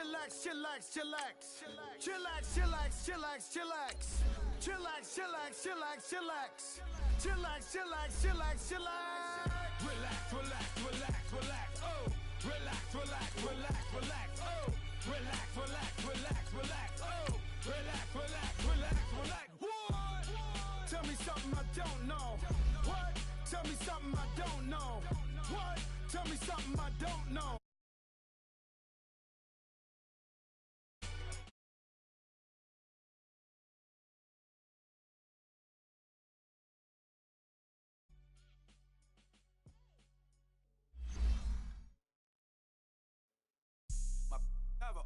Chillax, chillax, chillax. Chillax, chillax, chillax, chillax. Chillax, chillax, chillax, chillax. Chillax, chillax, chillax, chillax. Relax, relax, relax, relax. Oh, relax, relax, relax, relax. Oh, relax, relax, relax, relax. Oh, relax, relax, relax, relax. What? Tell me something I don't know. What? Tell me something I don't know. What? Tell me something I don't know.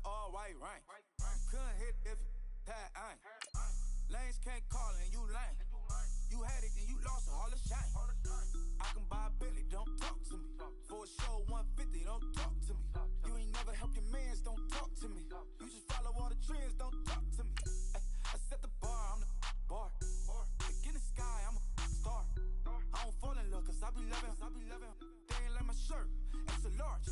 All white rank. Couldn't hit if that ain't. Lanes can't call and you lame. You had it and you lost all the shine. I can buy a Billy, don't talk to me. For a show 150, don't talk to me. You ain't never helped your mans, don't talk to me. You just follow all the trends, don't talk to me. I set the bar, I'm the bar. Look in the sky, I'm a star. I don't fall in love cause I be loving. They ain't like my shirt, extra large.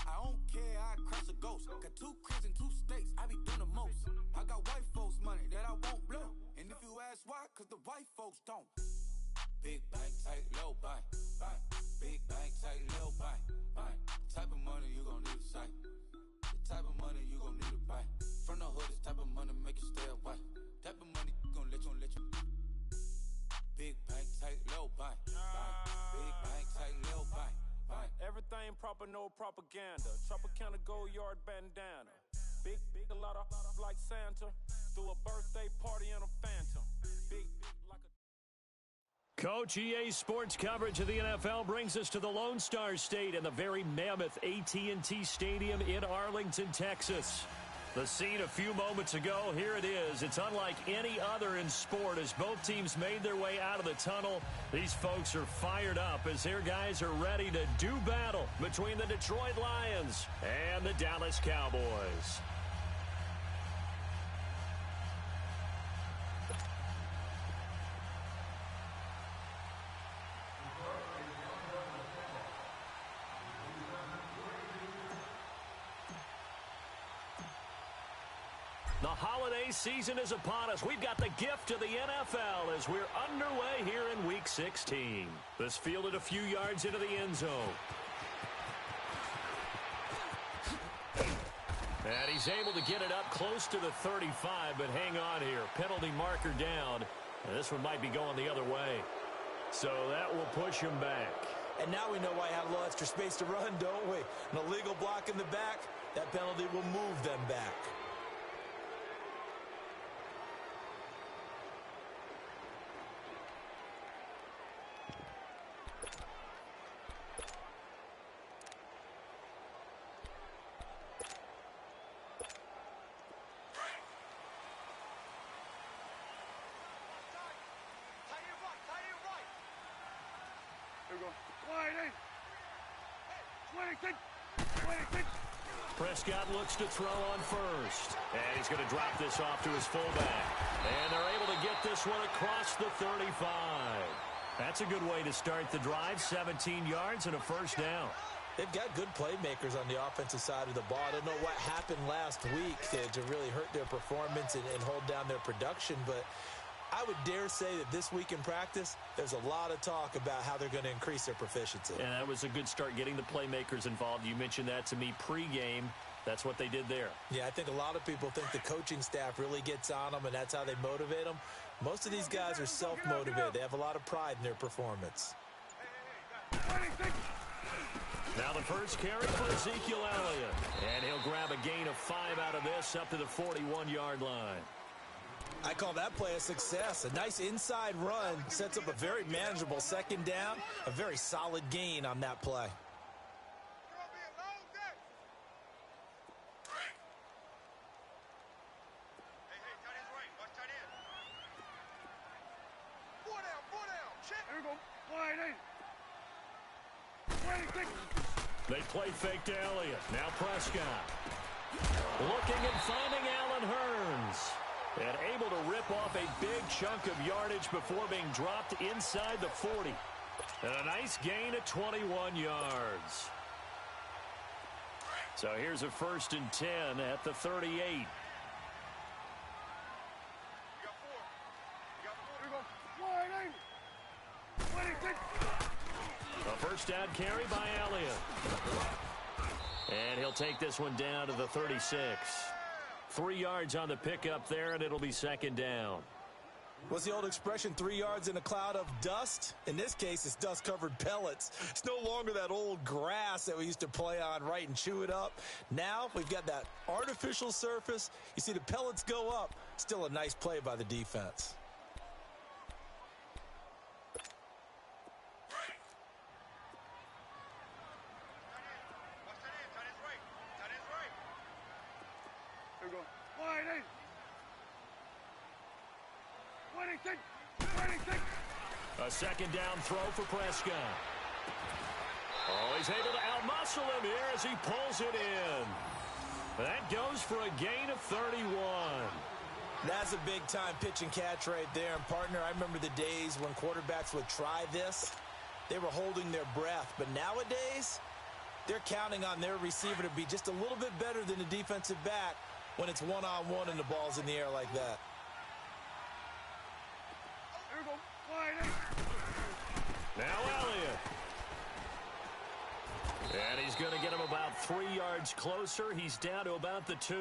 I don't care, I crash a ghost. Got 2 cribs and 2 states, I be doing the most. I got white folks money that I won't blow. And if you ask why, cause the white folks don't. Big bank, tight, low bank, bank. Big bank, tight, low bank, bank. Type of money you gon' need a sight. The type of money you gon' need to buy. From the hood, this type of money make you stay away. Type of money gon' let you. Big bank, tight, low bank, bank. Big bank, tight, low bank. Everything proper, no propaganda. Tropicana Gold Yard bandana. Big, a lot of like Santa. Threw a birthday party in a phantom. Big like a... Coach, EA Sports coverage of the NFL brings us to the Lone Star State and the very mammoth AT&T Stadium in Arlington, Texas. The scene a few moments ago, here it is. It's unlike any other in sport as both teams made their way out of the tunnel. These folks are fired up as their guys are ready to do battle between the Detroit Lions and the Dallas Cowboys. The holiday season is upon us. We've got the gift of the NFL as we're underway here in Week 16. This fielded a few yards into the end zone. And he's able to get it up close to the 35, but hang on here. Penalty marker down. And this one might be going the other way. So that will push him back. And now we know why I have a little extra space to run, don't we? An illegal block in the back, that penalty will move them back. Prescott looks to throw on first. And he's going to drop this off to his fullback. And they're able to get this one across the 35. That's a good way to start the drive. 17 yards and a first down. They've got good playmakers on the offensive side of the ball. I don't know what happened last week to really hurt their performance and hold down their production, but I would dare say that this week in practice, there's a lot of talk about how they're going to increase their proficiency. And that was a good start getting the playmakers involved. You mentioned that to me pregame. That's what they did there. Yeah, I think a lot of people think the coaching staff really gets on them, and that's how they motivate them. Most of these guys are self-motivated. They have a lot of pride in their performance. Now the first carry for Ezekiel Elliott. And he'll grab a gain of 5 out of this up to the 41-yard line. I call that play a success. A nice inside run sets up a very manageable second down. A very solid gain on that play. They play fake to Elliott. Now Prescott. Looking and finding Allen Hurns. And able to rip off a big chunk of yardage before being dropped inside the 40. And a nice gain of 21 yards. So here's a 1st and 10 at the 38. A first down carry by Elliott. And he'll take this one down to the 36. 3 yards on the pickup there, and it'll be 2nd down. What's the old expression, 3 yards in a cloud of dust? In this case, it's dust-covered pellets. It's no longer that old grass that we used to play on, right, and chew it up. Now we've got that artificial surface. You see the pellets go up. Still a nice play by the defense. A 2nd down throw for Prescott. Oh, he's able to outmuscle him here as he pulls it in. That goes for a gain of 31. That's a big-time pitch and catch right there. And, partner, I remember the days when quarterbacks would try this. They were holding their breath. But nowadays, they're counting on their receiver to be just a little bit better than the defensive back when it's one-on-one and the ball's in the air like that. Now Elliott. And he's going to get him about 3 yards closer. He's down to about the 2.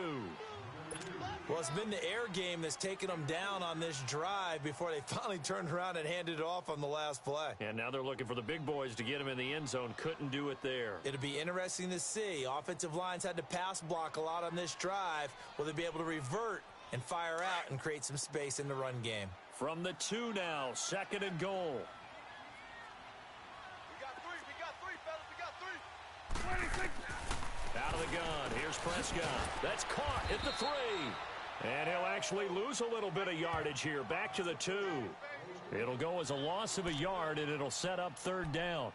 Well, it's been the air game that's taken them down on this drive before they finally turned around and handed it off on the last play. And now they're looking for the big boys to get him in the end zone. Couldn't do it there. It'll be interesting to see. Offensive lines had to pass block a lot on this drive. Will they be able to revert and fire out and create some space in the run game? From the 2 now, 2nd and goal. Out of the gun. Here's Prescott. That's caught at the 3. And he'll actually lose a little bit of yardage here. Back to the 2. It'll go as a loss of a yard, and it'll set up 3rd down.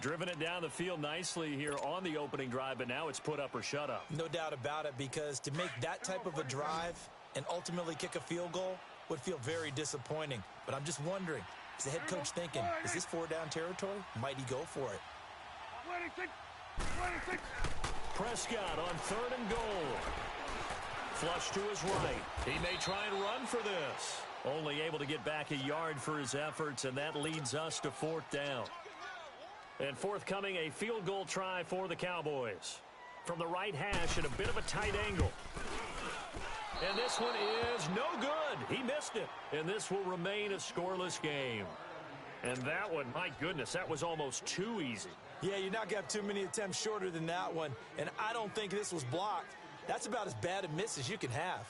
Driven it down the field nicely here on the opening drive, but now it's put up or shut up. No doubt about it, because to make that type of a drive and ultimately kick a field goal would feel very disappointing. But I'm just wondering, is the head coach thinking, is this 4-down territory? Might he go for it? Prescott on 3rd and goal. Flush to his right. He may try and run for this. Only able to get back a yard for his efforts, and that leads us to 4th down. And forthcoming, a field goal try for the Cowboys. From the right hash at a bit of a tight angle. And this one is no good. He missed it. And this will remain a scoreless game. And that one, my goodness, that was almost too easy. Yeah, you're not going to have too many attempts shorter than that one. And I don't think this was blocked. That's about as bad a miss as you can have.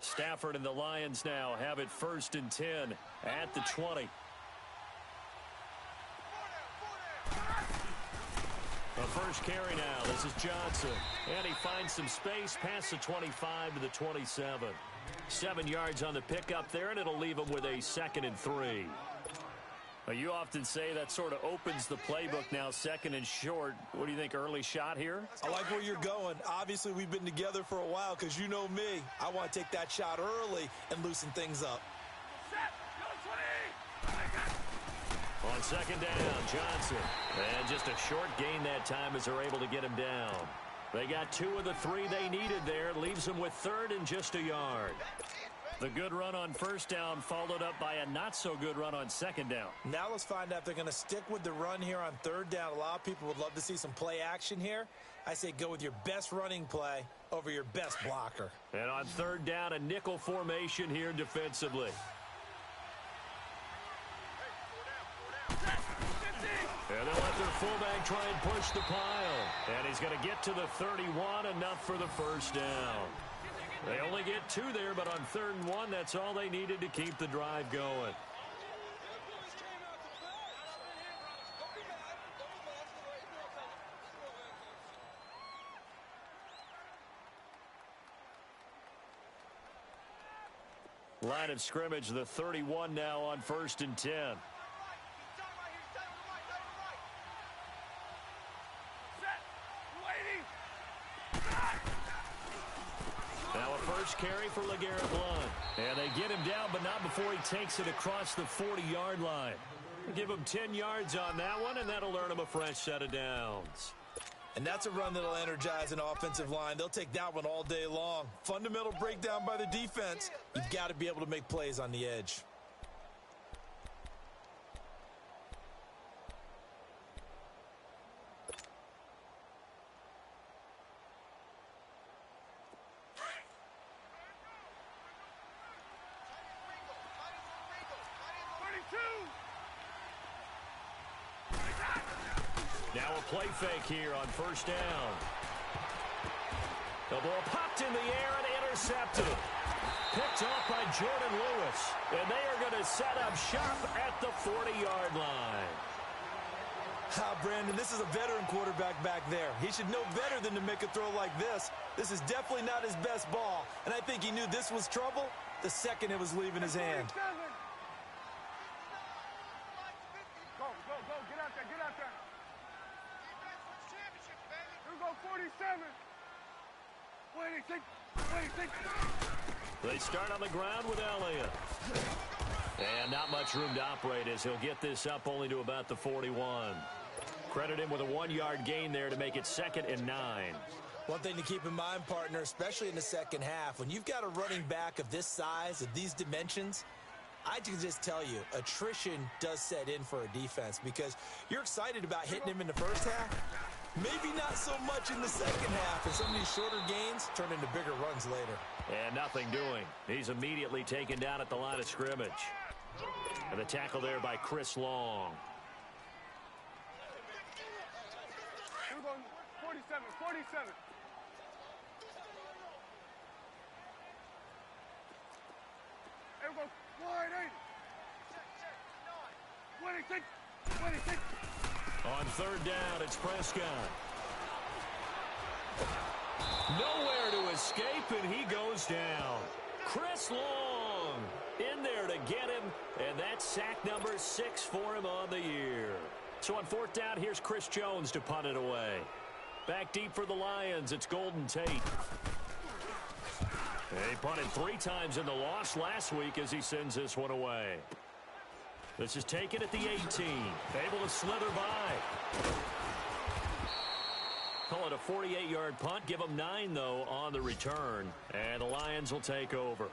Stafford and the Lions now have it 1st and 10 at the 20. The first carry now. This is Johnson. And he finds some space past the 25 to the 27. 7 yards on the pickup there, and it'll leave him with a 2nd and 3. Well, you often say that sort of opens the playbook now, 2nd and short. What do you think, early shot here? I like where you're going. Obviously, we've been together for a while because you know me. I want to take that shot early and loosen things up. On 2nd down, Johnson. And just a short gain that time as they're able to get him down. They got 2 of the 3 they needed there. Leaves them with 3rd and just a yard. The good run on 1st down followed up by a not-so-good run on 2nd down. Now let's find out if they're going to stick with the run here on 3rd down. A lot of people would love to see some play action here. I say go with your best running play over your best blocker. And on 3rd down, a nickel formation here defensively. And they'll let their fullback try and push the pile. And he's going to get to the 31, enough for the 1st down. They only get 2 there, but on 3rd and 1, that's all they needed to keep the drive going. Line of scrimmage, the 31 now on 1st and 10. Now a first carry for LeGarrette Blount. And they get him down, but not before he takes it across the 40-yard line. Give him 10 yards on that one, and that'll earn him a fresh set of downs. And that's a run that'll energize an offensive line. They'll take that one all day long. Fundamental breakdown by the defense. You've got to be able to make plays on the edge. Now a play fake here on first down. The ball popped in the air and intercepted. Picked off by Jordan Lewis. And they are going to set up shop at the 40-yard line. Brandon, this is a veteran quarterback back there. He should know better than to make a throw like this. This is definitely not his best ball. And I think he knew this was trouble the second it was leaving his hand. Go, get out there, get out there. 47. Wait. They start on the ground with Elliott. And not much room to operate as he'll get this up only to about the 41. Credit him with a 1-yard gain there to make it 2nd and 9. One thing to keep in mind, partner, especially in the second half, when you've got a running back of this size, of these dimensions, I can just tell you, attrition does set in for a defense because you're excited about hitting him in the first half. Maybe not so much in the second half, and some of these shorter gains turn into bigger runs later. And nothing doing. He's immediately taken down at the line of scrimmage. And the tackle there by Chris Long. 47. Here we go, wide 80. 26. On third down, it's Prescott. Nowhere to escape, and he goes down. Chris Long in there to get him, and that's sack number 6 for him on the year. So on fourth down, here's Chris Jones to punt it away. Back deep for the Lions, it's Golden Tate. He punted 3 times in the loss last week as he sends this one away. This is taken at the 18. Able to slither by. Call it a 48-yard punt. Give them 9, though, on the return. And the Lions will take over.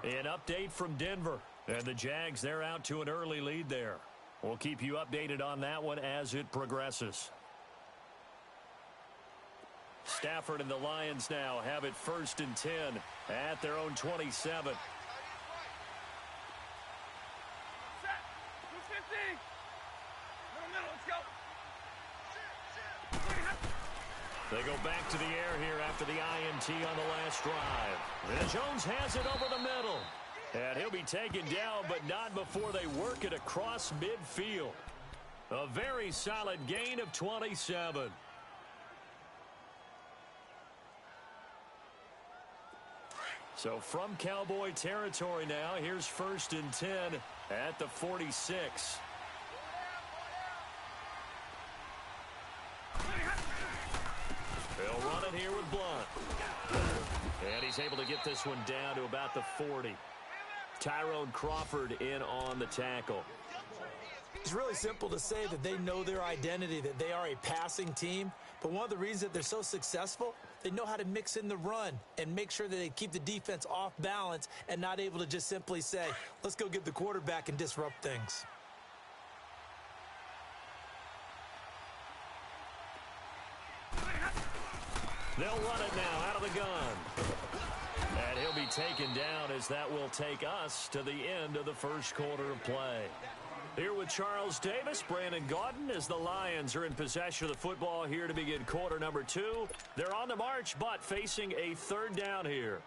An update from Denver. And the Jags, they're out to an early lead there. We'll keep you updated on that one as it progresses. Stafford and the Lions now have it 1st and 10 at their own 27. They go back to the air here after the INT on the last drive. And Jones has it over the middle. And he'll be taken down, but not before they work it across midfield. A very solid gain of 27. So from Cowboy territory now, here's 1st and 10 at the 46. They'll run it here with Blount. And he's able to get this one down to about the 40. Tyrone Crawford in on the tackle. It's really simple to say that they know their identity, that they are a passing team. But one of the reasons that they're so successful, they know how to mix in the run and make sure that they keep the defense off balance and not able to just simply say, let's go get the quarterback and disrupt things. They'll run it now out of the gun. And he'll be taken down as that will take us to the end of the first quarter of play. Here with Charles Davis, Brandon Gaudin, as the Lions are in possession of the football here to begin quarter number 2. They're on the march, but facing a 3rd down here.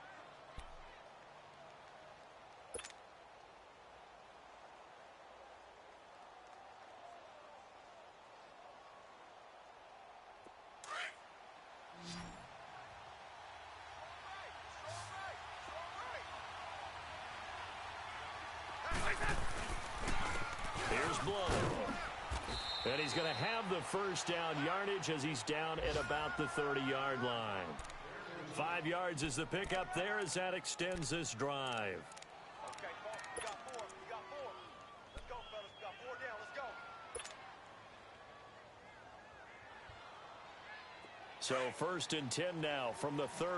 And he's going to have the 1st down yardage as he's down at about the 30-yard line. 5 yards is the pickup there as that extends this drive. Okay, folks, we got 4. We got 4. Let's go, fellas. We got 4 down. Let's go. So 1st and 10 now from the 30. 4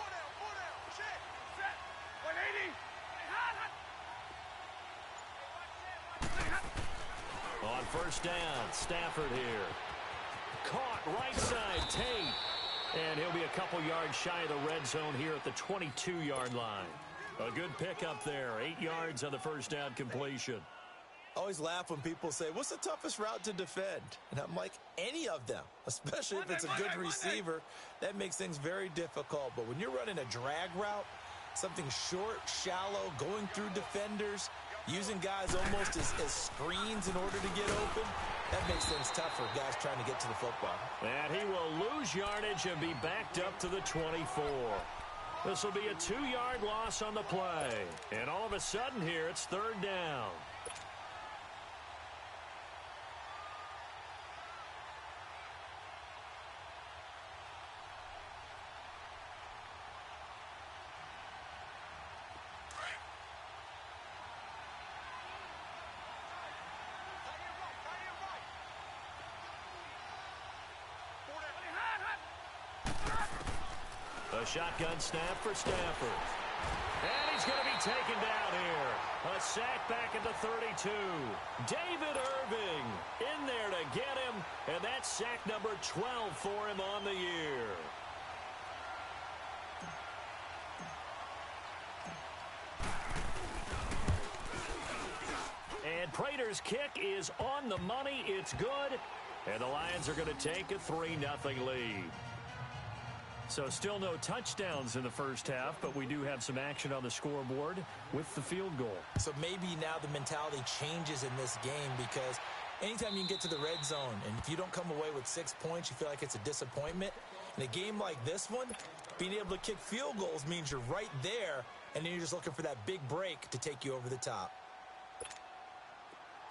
down. 4 down. Check. Set. 180. On 1st down, Stafford here. Caught right side, Tate. And he'll be a couple yards shy of the red zone here at the 22-yard line. A good pickup there. 8 yards on the 1st down completion. Always laugh when people say, what's the toughest route to defend? And I'm like, any of them, especially if it's a good receiver. That makes things very difficult. But when you're running a drag route, something short, shallow, going through defenders, using guys almost as screens in order to get open, that makes things tough for guys trying to get to the football. And he will lose yardage and be backed up to the 24. This will be a 2-yard loss on the play. And all of a sudden here, it's 3rd down. A shotgun snap for Stafford. And he's going to be taken down here. A sack back at the 32. David Irving in there to get him. And that's sack number 12 for him on the year. And Prater's kick is on the money. It's good. And the Lions are going to take a 3-0 lead. So still no touchdowns in the 1st half, but we do have some action on the scoreboard with the field goal. So maybe now the mentality changes in this game, because anytime you can get to the red zone and if you don't come away with 6 points, you feel like it's a disappointment. In a game like this one, being able to kick field goals means you're right there, and then you're just looking for that big break to take you over the top.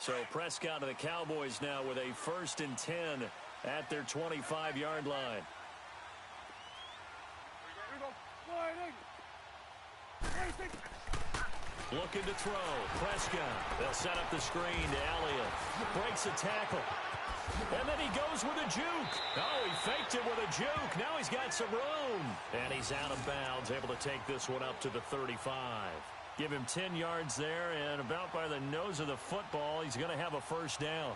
So Prescott and the Cowboys now with a 1st and 10 at their 25-yard line. Looking to throw. Prescott. They'll set up the screen to Elliott. Breaks a tackle. And then he goes with a juke. Oh, he faked it with a juke. Now he's got some room. And he's out of bounds, able to take this one up to the 35. Give him 10 yards there, and about by the nose of the football, he's going to have a 1st down.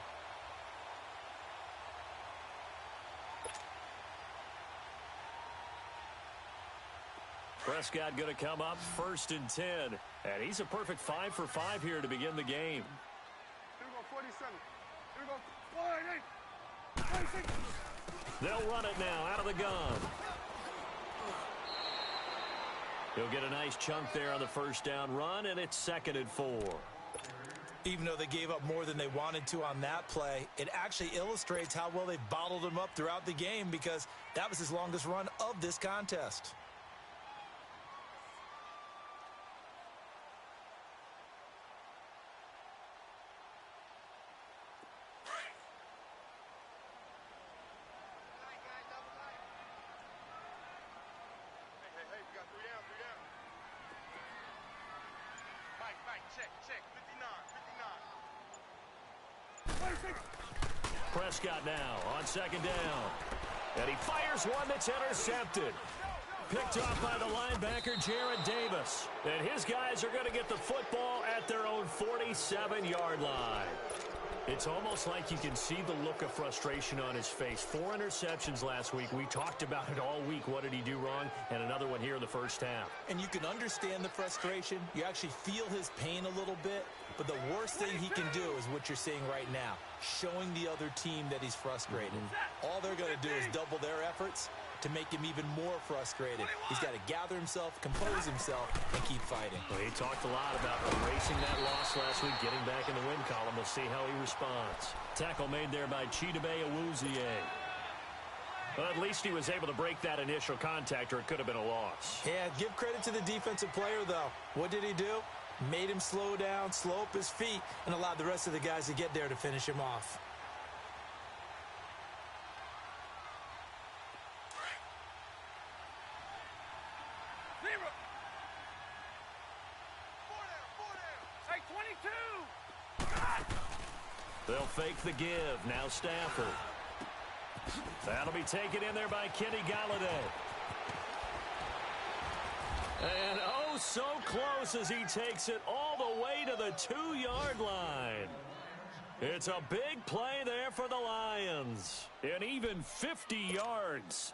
Prescott going to come up 1st and 10. And he's a perfect 5 for 5 here to begin the game. Here we go, 47. Here we go, 48. 46. They'll run it now out of the gun. He'll get a nice chunk there on the 1st down run, and it's 2nd and 4. Even though they gave up more than they wanted to on that play, it actually illustrates how well they've bottled him up throughout the game, because that was his longest run of this contest. Prescott now on 2nd down. And he fires one that's intercepted. Picked off by the linebacker, Jared Davis. And his guys are going to get the football at their own 47-yard line. It's almost like you can see the look of frustration on his face. 4 interceptions last week. We talked about it all week. What did he do wrong? And another one here in the 1st half. And you can understand the frustration. You actually feel his pain a little bit. But the worst thing he can do is what you're seeing right now, showing the other team that he's frustrated. All they're going to do is double their efforts to make him even more frustrated. He's got to gather himself, compose himself, and keep fighting. Well, he talked a lot about erasing that loss last week, getting back in the win column. We'll see how he responds. Tackle made there by Chidobe Awuzie. But at least he was able to break that initial contact, or it could have been a loss. Yeah, give credit to the defensive player, though. What did he do? Made him slow down, slow up his feet, and allowed the rest of the guys to get there to finish him off. They'll fake the give. Now Stafford. That'll be taken in there by Kenny Galladay. And oh, so close as he takes it all the way to the 2-yard line. It's a big play there for the Lions. And even 50 yards.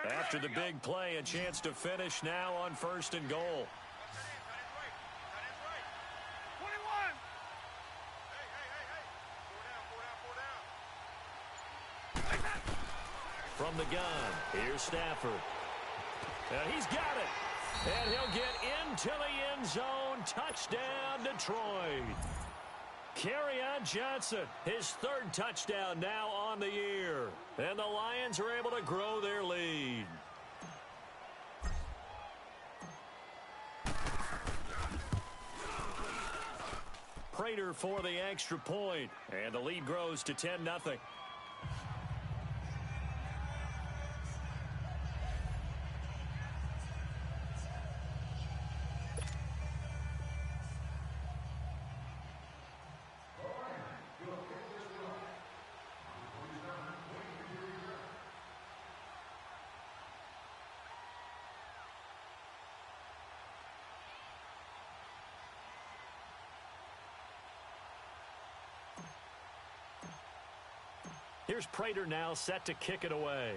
After the big play, a chance to finish now on 1st and goal. From the gun, here's Stafford. And he's got it. And he'll get into the end zone. Touchdown, Detroit. Kerryon Johnson, his 3rd touchdown now on the year. And the Lions are able to grow their lead. Prater for the extra point. And the lead grows to 10-0. Here's Prater now set to kick it away.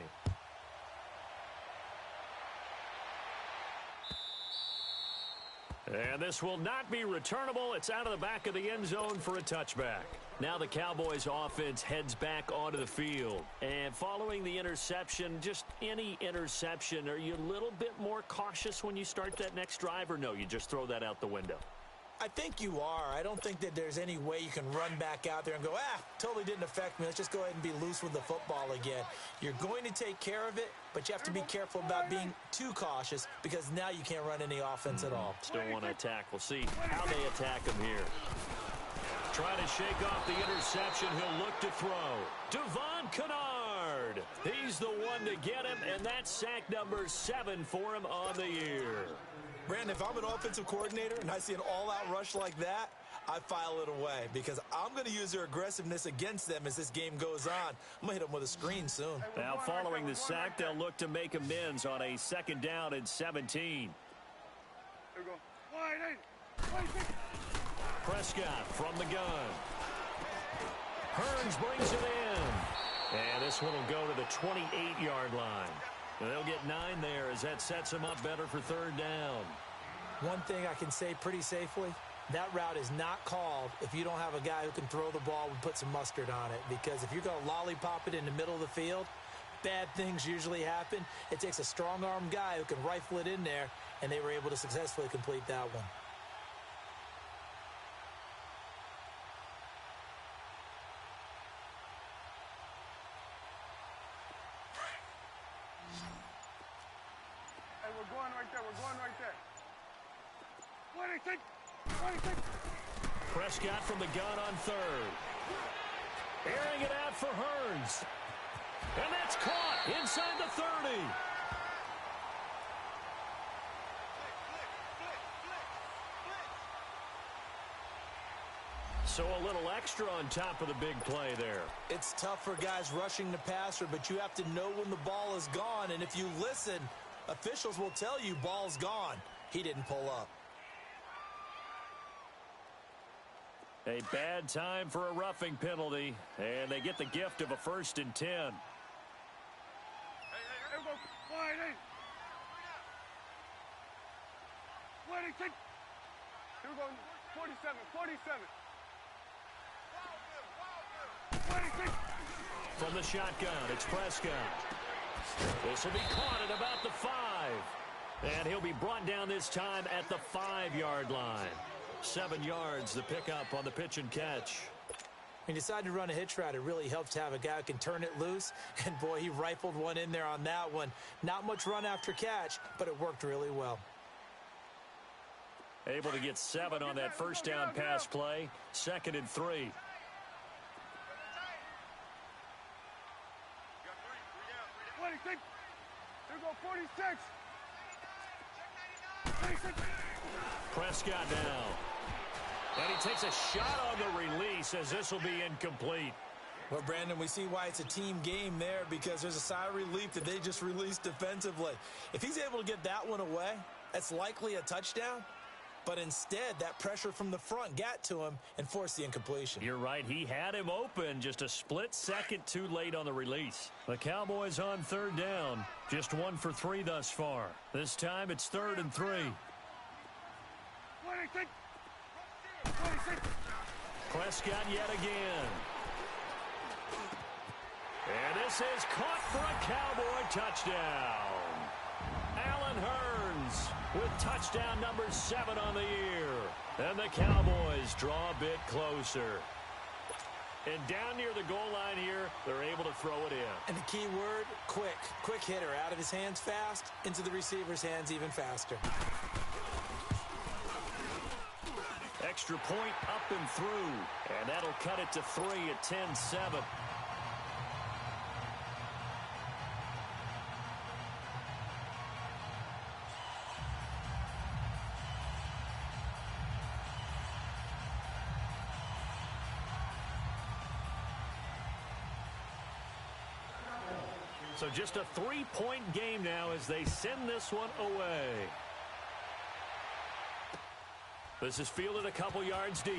And this will not be returnable. It's out of the back of the end zone for a touchback. Now the Cowboys offense heads back onto the field. And following the interception, just any interception, are you a little bit more cautious when you start that next drive, or no, you just throw that out the window? I think you are. I don't think that there's any way you can run back out there and go, totally didn't affect me. Let's just go ahead and be loose with the football again. You're going to take care of it, but you have to be careful about being too cautious because now you can't run any offense at all. Still want to attack. We'll see how they attack him here. Trying to shake off the interception. He'll look to throw. Devon Kennard. He's the one to get him, and that's sack number 7 for him on the year. Brandon, if I'm an offensive coordinator and I see an all-out rush like that, I file it away because I'm going to use their aggressiveness against them as this game goes on. I'm going to hit them with a screen soon. Now, following the sack, they'll look to make amends on a 2nd down and 17. Here we go. Wide. Prescott from the gun. Hearns brings it in. And this one will go to the 28-yard line. They'll get 9 there as that sets them up better for 3rd down. One thing I can say pretty safely, that route is not called if you don't have a guy who can throw the ball and put some mustard on it. Because if you're going to lollipop it in the middle of the field, bad things usually happen. It takes a strong-arm guy who can rifle it in there, and they were able to successfully complete that one. Prescott from the gun on 3rd. Airing it out for Hearns. And that's caught inside the 30. So a little extra on top of the big play there. It's tough for guys rushing the passer, but you have to know when the ball is gone. And if you listen, officials will tell you ball's gone. He didn't pull up. A bad time for a roughing penalty, and they get the gift of a 1st and 10. Here we go, 47. From the shotgun, it's Prescott. This will be caught at about the 5. And he'll be brought down this time at the 5-yard line. 7 yards, the pickup on the pitch and catch. When you decide to run a hitch route, it really helps to have a guy who can turn it loose. And, boy, he rifled one in there on that one. Not much run after catch, but it worked really well. Able to get 7 on that 1st down pass play. 2nd and 3. 46. Prescott now. And he takes a shot on the release as this will be incomplete. Well, Brandon, we see why it's a team game there because there's a sigh of relief that they just released defensively. If he's able to get that one away, that's likely a touchdown. But instead, that pressure from the front got to him and forced the incompletion. You're right. He had him open, just a split second too late on the release. The Cowboys on third down. Just 1 for 3 thus far. This time it's 3rd and 3. 26. 26. Prescott yet again. And this is caught for a Cowboy touchdown. Allen Hurns with touchdown number 7 on the year. And the Cowboys draw a bit closer. And down near the goal line here, they're able to throw it in. And the key word, quick. Quick hitter. Out of his hands fast, into the receiver's hands even faster. Extra point up and through. And that'll cut it to 3 at 10-7. So just a 3-point game now as they send this one away. This is fielded a couple yards deep.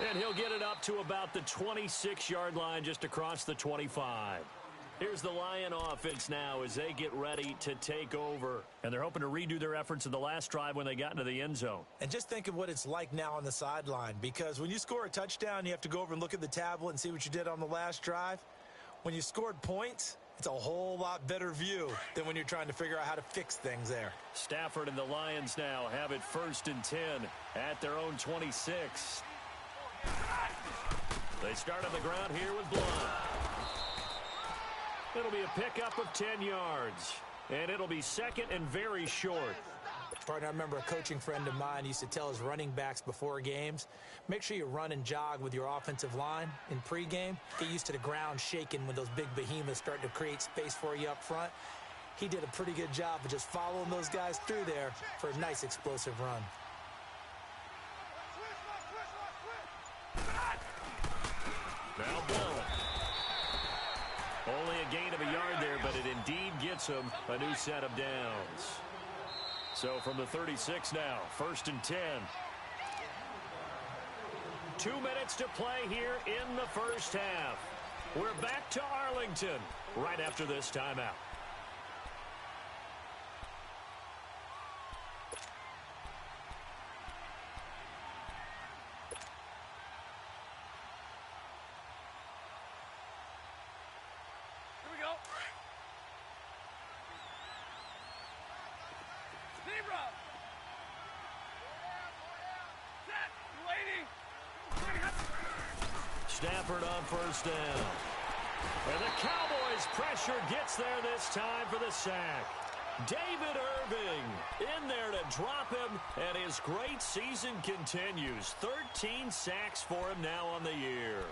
And he'll get it up to about the 26-yard line just across the 25. Here's the Lion offense now as they get ready to take over. And they're hoping to redo their efforts in the last drive when they got into the end zone. And just think of what it's like now on the sideline, because when you score a touchdown, you have to go over and look at the tablet and see what you did on the last drive. When you scored points, it's a whole lot better view than when you're trying to figure out how to fix things there. Stafford and the Lions now have it 1st and 10 at their own 26. They start on the ground here with Blunt. It'll be a pickup of 10 yards. And it'll be 2nd and very short. Partner, I remember a coaching friend of mine used to tell his running backs before games, make sure you run and jog with your offensive line in pregame. Get used to the ground shaking when those big behemoths start to create space for you up front. He did a pretty good job of just following those guys through there for a nice explosive run. Now Blunt. Only a gain of a yard there, but it indeed gets him a new set of downs. So from the 36 now, 1st and 10. 2 minutes to play here in the first half. We're back to Arlington right after this timeout. Stafford on 1st down. And the Cowboys' pressure gets there this time for the sack. David Irving in there to drop him, and his great season continues. 13 sacks for him now on the year.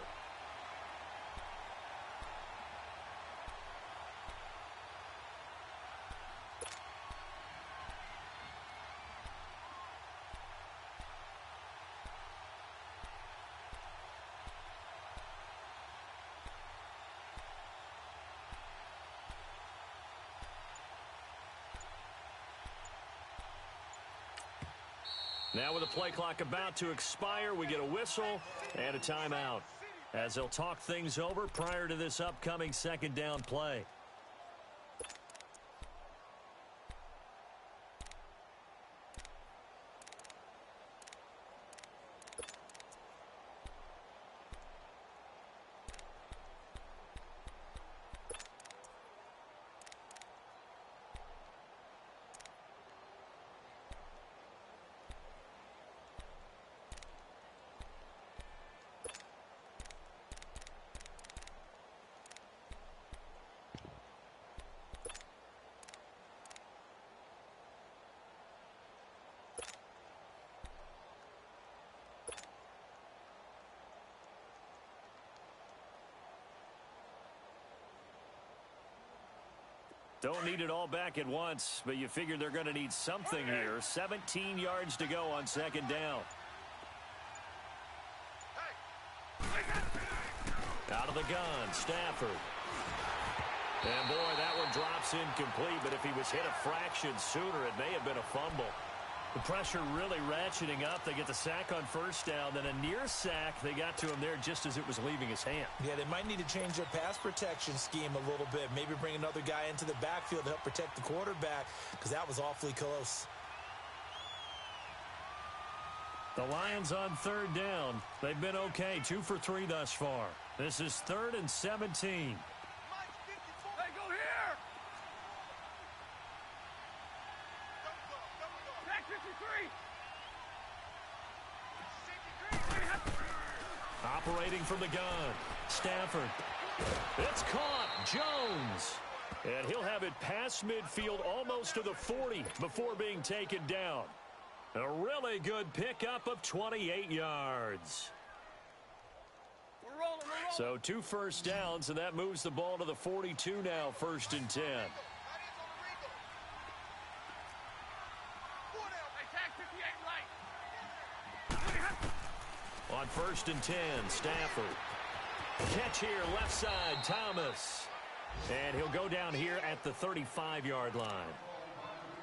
Now with the play clock about to expire, we get a whistle and a timeout as they'll talk things over prior to this upcoming 2nd down play. Don't need it all back at once, but you figure they're going to need something here. 17 yards to go on second down. Out of the gun, Stafford. And, boy, that one drops incomplete, but if he was hit a fraction sooner, it may have been a fumble. The pressure really ratcheting up. They get the sack on first down, then a near sack. They got to him there just as it was leaving his hand. Yeah, they might need to change their pass protection scheme a little bit. Maybe bring another guy into the backfield to help protect the quarterback, because that was awfully close. The Lions on third down. They've been okay, 2 for 3 thus far. This is 3rd and 17. Operating from the gun, Stafford. It's caught, Jones. And he'll have it past midfield almost to the 40 before being taken down. A really good pickup of 28 yards. We're rolling. So 2 first downs, and that moves the ball to the 42 now, 1st and 10. On 1st and 10, Stafford. Catch here, left side, Thomas. And he'll go down here at the 35-yard line.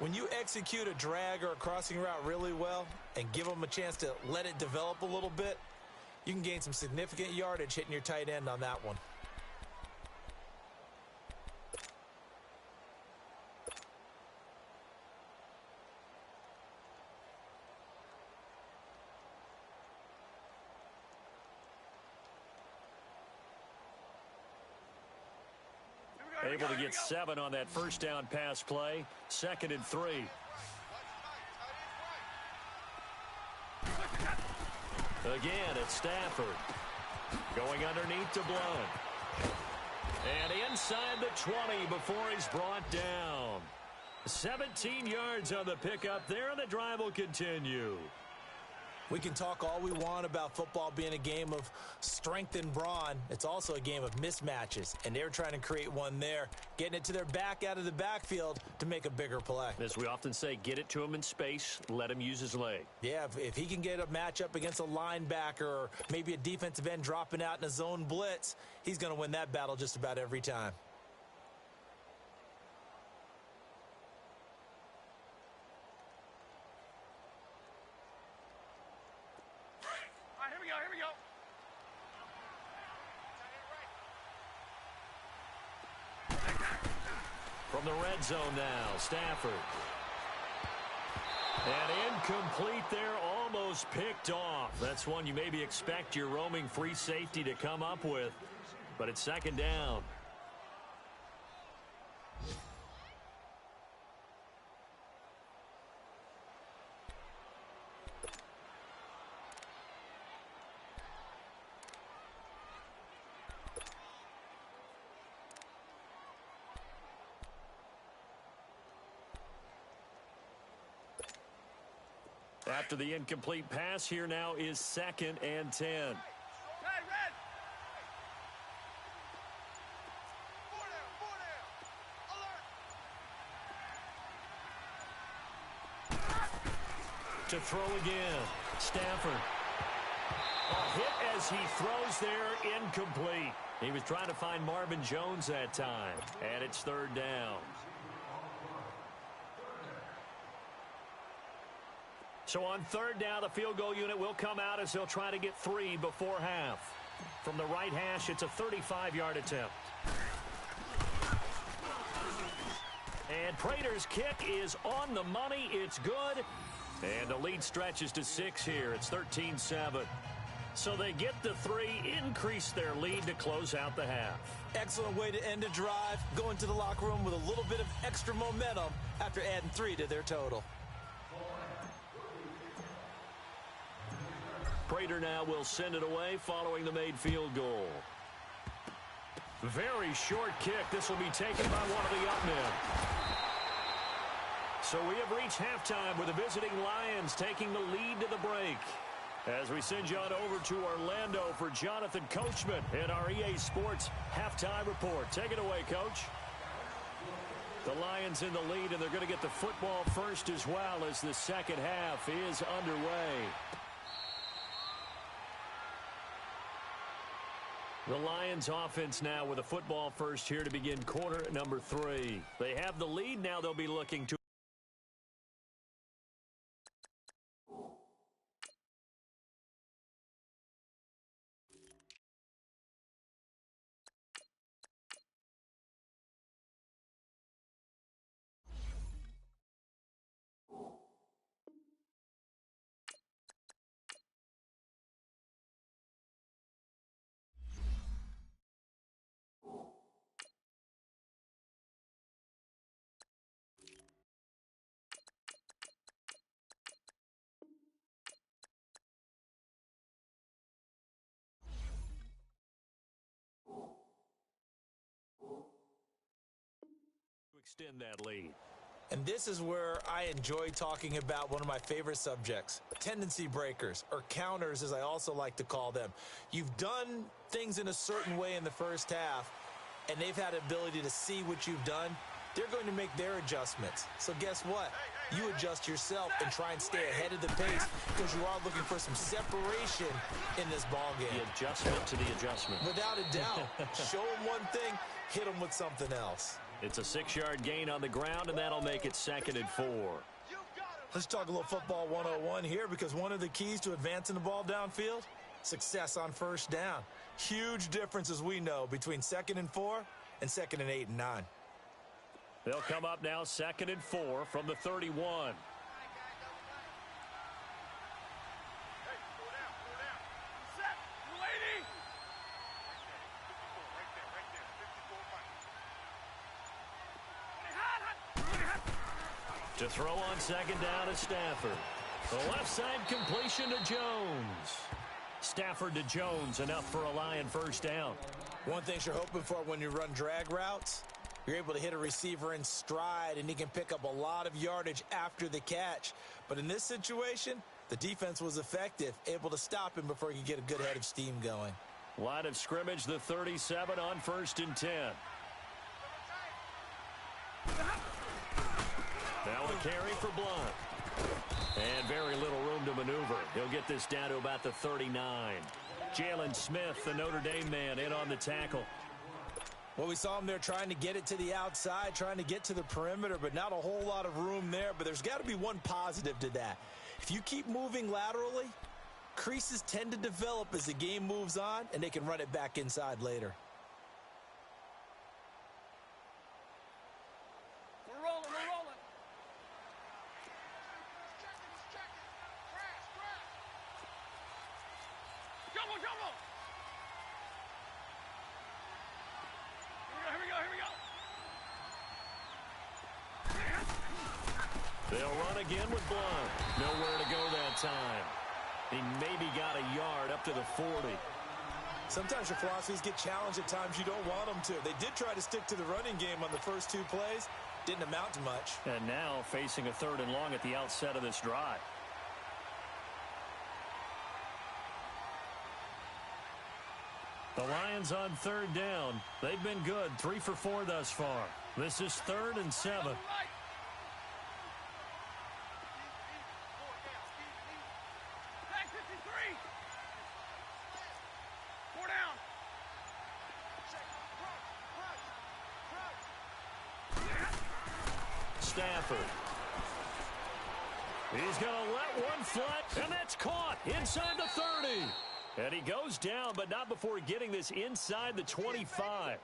When you execute a drag or a crossing route really well and give them a chance to let it develop a little bit, you can gain some significant yardage hitting your tight end on that one. Able to get 7 on that first down pass play. 2nd and 3. Again, it's Stafford. Going underneath to Blunt. And inside the 20 before he's brought down. 17 yards on the pickup there, and the drive will continue. We can talk all we want about football being a game of strength and brawn. It's also a game of mismatches, and they're trying to create one there, getting it to their back out of the backfield to make a bigger play. As we often say, get it to him in space, let him use his leg. Yeah, if he can get a matchup against a linebacker or maybe a defensive end dropping out in a zone blitz, he's going to win that battle just about every time. From the red zone now, Stafford. And incomplete there, almost picked off. That's one you maybe expect your roaming free safety to come up with. But it's 2nd down. After the incomplete pass, here now is 2nd and 10. To throw again, Stafford. A hit as he throws there, incomplete. He was trying to find Marvin Jones that time, and it's 3rd down. So on 3rd down, the field goal unit will come out as they'll try to get 3 before half. From the right hash, it's a 35-yard attempt. And Prater's kick is on the money. It's good. And the lead stretches to 6 here. It's 13-7. So they get the 3, increase their lead to close out the half. Excellent way to end a drive. Go into the locker room with a little bit of extra momentum after adding 3 to their total. Prater now will send it away following the made field goal. Very short kick. This will be taken by one of the up men. So we have reached halftime with the visiting Lions taking the lead to the break. As we send you on over to Orlando for Jonathan Coachman in our EA Sports Halftime Report. Take it away, Coach. The Lions in the lead, and they're going to get the football first as well as the second half is underway. The Lions offense now with a football first here to begin quarter number 3. They have the lead now. They'll be looking to extend that lead. And this is where I enjoy talking about one of my favorite subjects, tendency breakers, or counters as I also like to call them. You've done things in a certain way in the first half, and they've had the ability to see what you've done. They're going to make their adjustments. So guess what? You adjust yourself and try and stay ahead of the pace because you are looking for some separation in this ballgame. The adjustment to the adjustment. Without a doubt. Show them one thing, hit them with something else. It's a 6-yard gain on the ground, and that'll make it 2nd and 4. Let's talk a little football 101 here because one of the keys to advancing the ball downfield, success on first down. Huge difference, as we know, between 2nd and 4 and 2nd and 8 and 9. They'll come up now 2nd and 4 from the 31. To throw on 2nd down is Stafford. The left side completion to Jones. Stafford to Jones, enough for a Lion first down. One thing you're hoping for when you run drag routes, you're able to hit a receiver in stride, and he can pick up a lot of yardage after the catch. But in this situation, the defense was effective, able to stop him before he could get a good head of steam going. Line of scrimmage, the 37 on 1st and 10. Now a carry for Blunt. And very little room to maneuver. He'll get this down to about the 39. Jalen Smith, the Notre Dame man, in on the tackle. Well, we saw him there trying to get it to the outside, trying to get to the perimeter, but not a whole lot of room there. But there's got to be one positive to that. If you keep moving laterally, creases tend to develop as the game moves on, and they can run it back inside later. They'll run again with Blunt. Nowhere to go that time. He maybe got a yard up to the 40. Sometimes your philosophies get challenged at times you don't want them to. They did try to stick to the running game on the first 2 plays. Didn't amount to much. And now facing a 3rd and long at the outset of this drive. The Lions on 3rd down. They've been good. 3 for 4 thus far. This is 3rd and 7. Stafford. He's going to let one fly, and that's caught inside the 30. And he goes down, but not before getting this inside the 25.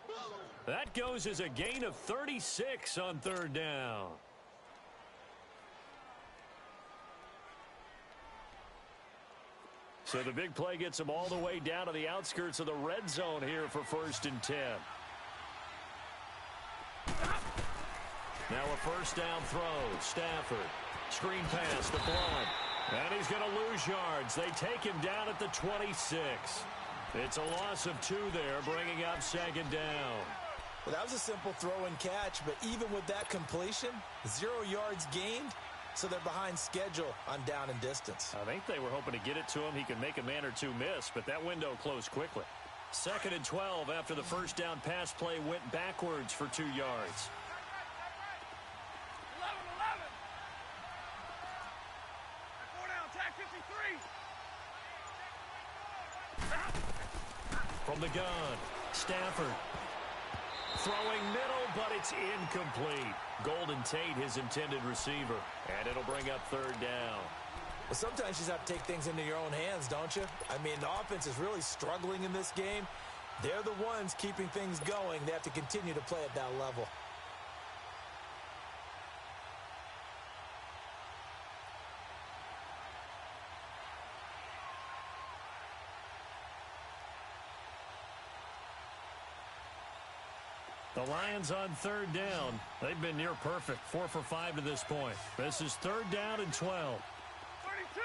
That goes as a gain of 36 on 3rd down. So the big play gets him all the way down to the outskirts of the red zone here for 1st and 10. Now a first down throw. Stafford. Screen pass to Blunt. And he's going to lose yards. They take him down at the 26. It's a loss of 2 there, bringing up 2nd down. Well, that was a simple throw and catch, but even with that completion, 0 yards gained, so they're behind schedule on down and distance. I think they were hoping to get it to him. He could make a man or 2 miss, but that window closed quickly. 2nd and 12 after the first down pass play went backwards for 2 yards. From the gun, Stafford. Throwing middle, but it's incomplete. Golden Tate, his intended receiver. And it'll bring up third down. Well, sometimes you just have to take things into your own hands, don't you? I mean, the offense is really struggling in this game. They're the ones keeping things going. They have to continue to play at that level. The Lions on third down. They've been near perfect, 4 for 5 to this point. This is third down and 12. 32.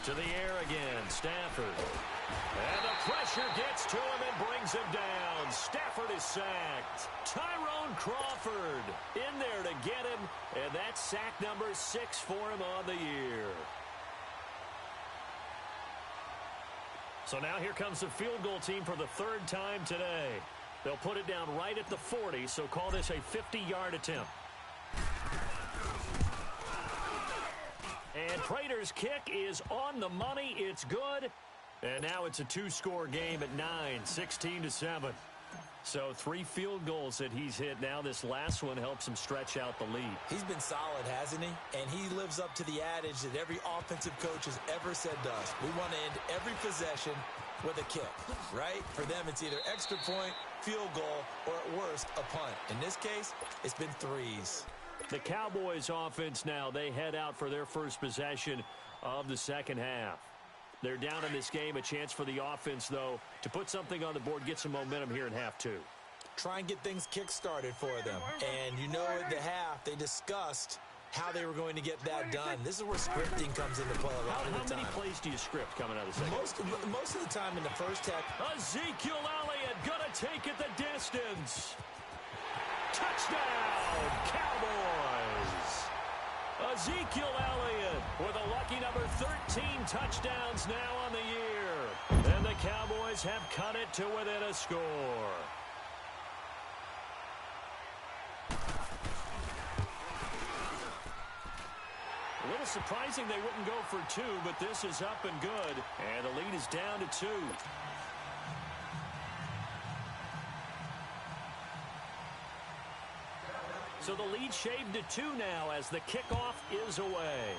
To the air again, Stafford. And the pressure gets to him and brings him down. Stafford is sacked. Tyrone Crawford in there to get him, and that's sack number 6 for him on the year. So now here comes the field goal team for the third time today. They'll put it down right at the 40, so call this a 50-yard attempt. And Prater's kick is on the money. It's good. And now it's a two-score game at 9, 16-7. So 3 field goals that he's hit now. This last one helps him stretch out the lead. He's been solid, hasn't he? And he lives up to the adage that every offensive coach has ever said to us. We want to end every possession with a kick, right? For them, it's either extra point, field goal, or at worst, a punt. In this case, it's been threes. The Cowboys offense now, they head out for their first possession of the second half. They're down in this game. A chance for the offense, though, to put something on the board, get some momentum here in half 2. Try and get things kick-started for them. And you know at the half, they discussed how they were going to get that done. This is where scripting comes into play a lot of the time. How many plays do you script coming out of the second? Most of the time in the first half. Ezekiel Elliott gonna take it the distance. Touchdown, Cowboys! Ezekiel Elliott with a lucky number 13 touchdowns now on the year. And the Cowboys have cut it to within a score. A little surprising they wouldn't go for 2, but this is up and good. And the lead is down to 2. So the lead shaved to 2 now as the kickoff is away.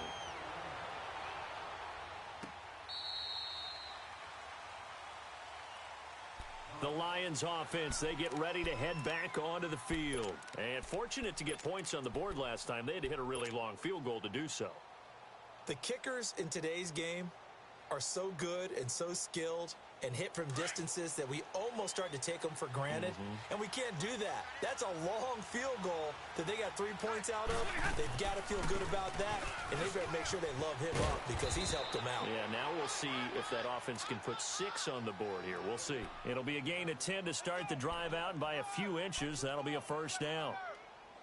The Lions offense, they get ready to head back onto the field. And fortunate to get points on the board last time. They had to hit a really long field goal to do so. The kickers in today's game are so good and so skilled and hit from distances that we almost start to take them for granted. And we can't do that. That's a long field goal that they got 3 points out of. They've got to feel good about that, and they've got to make sure they love him up because he's helped them out. Yeah, now we'll see if that offense can put 6 on the board here. We'll see. It'll be a gain of 10 to start the drive out, and by a few inches, that'll be a first down.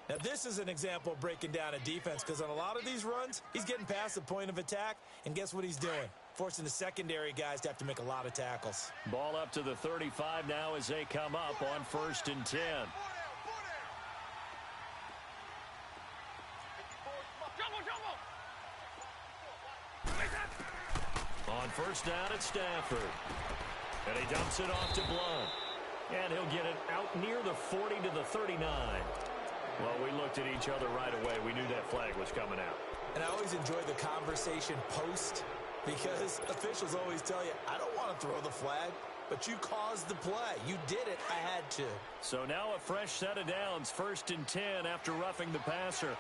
Now, this is an example of breaking down a defense because on a lot of these runs, he's getting past the point of attack, and guess what he's doing? Forcing the secondary guys to have to make a lot of tackles. Ball up to the 35 now as they come up on 1st and 10. On 1st down, it's Stafford. And he dumps it off to Blunt. And he'll get it out near the 40 to the 39. Well, we looked at each other right away. We knew that flag was coming out. And I always enjoy the conversation post because officials always tell you, I don't want to throw the flag, but you caused the play. You did it. I had to. So now a fresh set of downs, 1st and 10 after roughing the passer.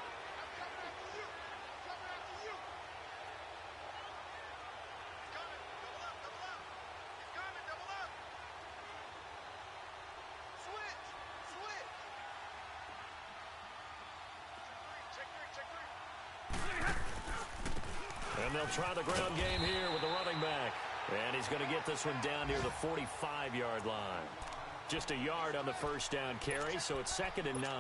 And they'll try the ground game here with the running back. And he's going to get this one down near the 45-yard line. Just a yard on the 1st down carry, so it's 2nd and 9.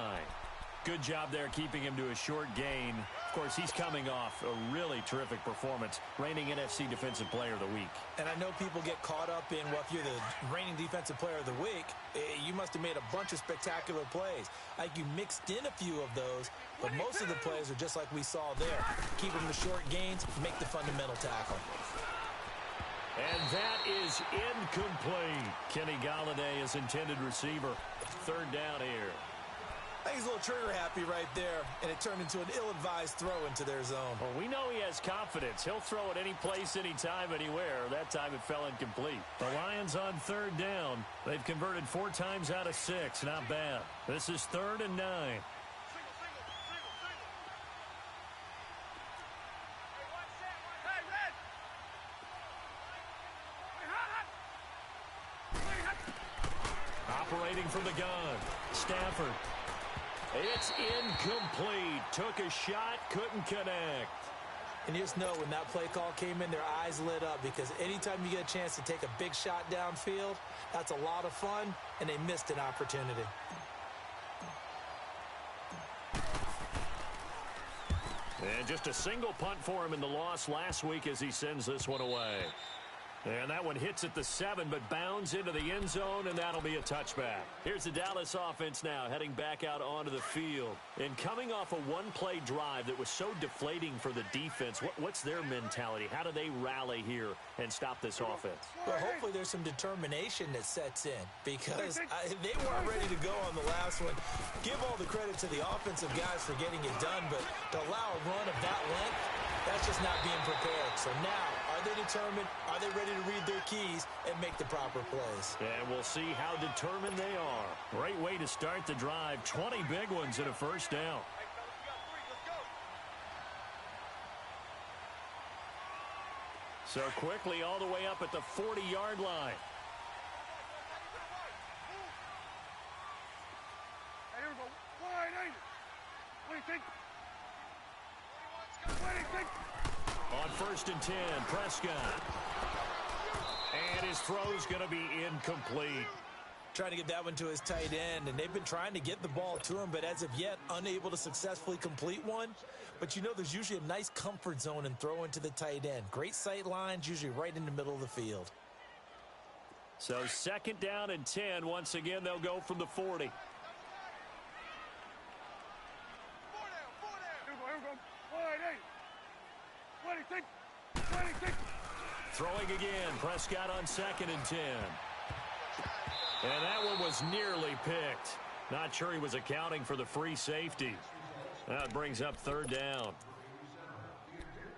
Good job there keeping him to a short gain Of course, he's coming off a really terrific performance, reigning NFC Defensive Player of the Week. And I know people get caught up in, well, if you're the reigning Defensive Player of the Week, you must have made a bunch of spectacular plays. Like you mixed in a few of those, but most of the plays are just like we saw there. Keep them to short gains, make the fundamental tackle. And that is incomplete. Kenny Galladay is intended receiver. Third down here. I think he's a little trigger happy right there, and it turned into an ill-advised throw into their zone. Well, we know he has confidence. He'll throw it any place, anytime, anywhere. That time it fell incomplete. The Lions on third down. They've converted 4 times out of 6. Not bad. This is 3rd and 9. Operating from the gun, Stafford. It's incomplete. Took a shot, couldn't connect. And you just know when that play call came in, their eyes lit up because anytime you get a chance to take a big shot downfield, that's a lot of fun, and they missed an opportunity. And just a single punt for him in the loss last week as he sends this one away. And that one hits at the 7, but bounds into the end zone, and that'll be a touchback. Here's the Dallas offense now, heading back out onto the field. And coming off a one-play drive that was so deflating for the defense, what's their mentality? How do they rally here and stop this offense? Well, hopefully there's some determination that sets in because they weren't ready to go on the last one. Give all the credit to the offensive guys for getting it done, but to allow a run of that length, that's just not being prepared. So now, are they determined? Are they ready to read their keys and make the proper plays? And we'll see how determined they are. Great way to start the drive. 20 big ones and a first down. So quickly all the way up at the 40-yard line. Hey, here we go. Wide, ain't it? What do you think? What do you think? On 1st and 10, Prescott. And his throw's going to be incomplete. Trying to get that one to his tight end, and they've been trying to get the ball to him, but as of yet, unable to successfully complete one. But you know there's usually a nice comfort zone in throwing to the tight end. Great sight lines, usually right in the middle of the field. So 2nd down and 10. Once again, they'll go from the 40. Here we go. Wide, ain't it? What do you think? What do you think? Throwing again. Prescott on 2nd and 10. And that one was nearly picked. Not sure he was accounting for the free safety. That brings up 3rd down.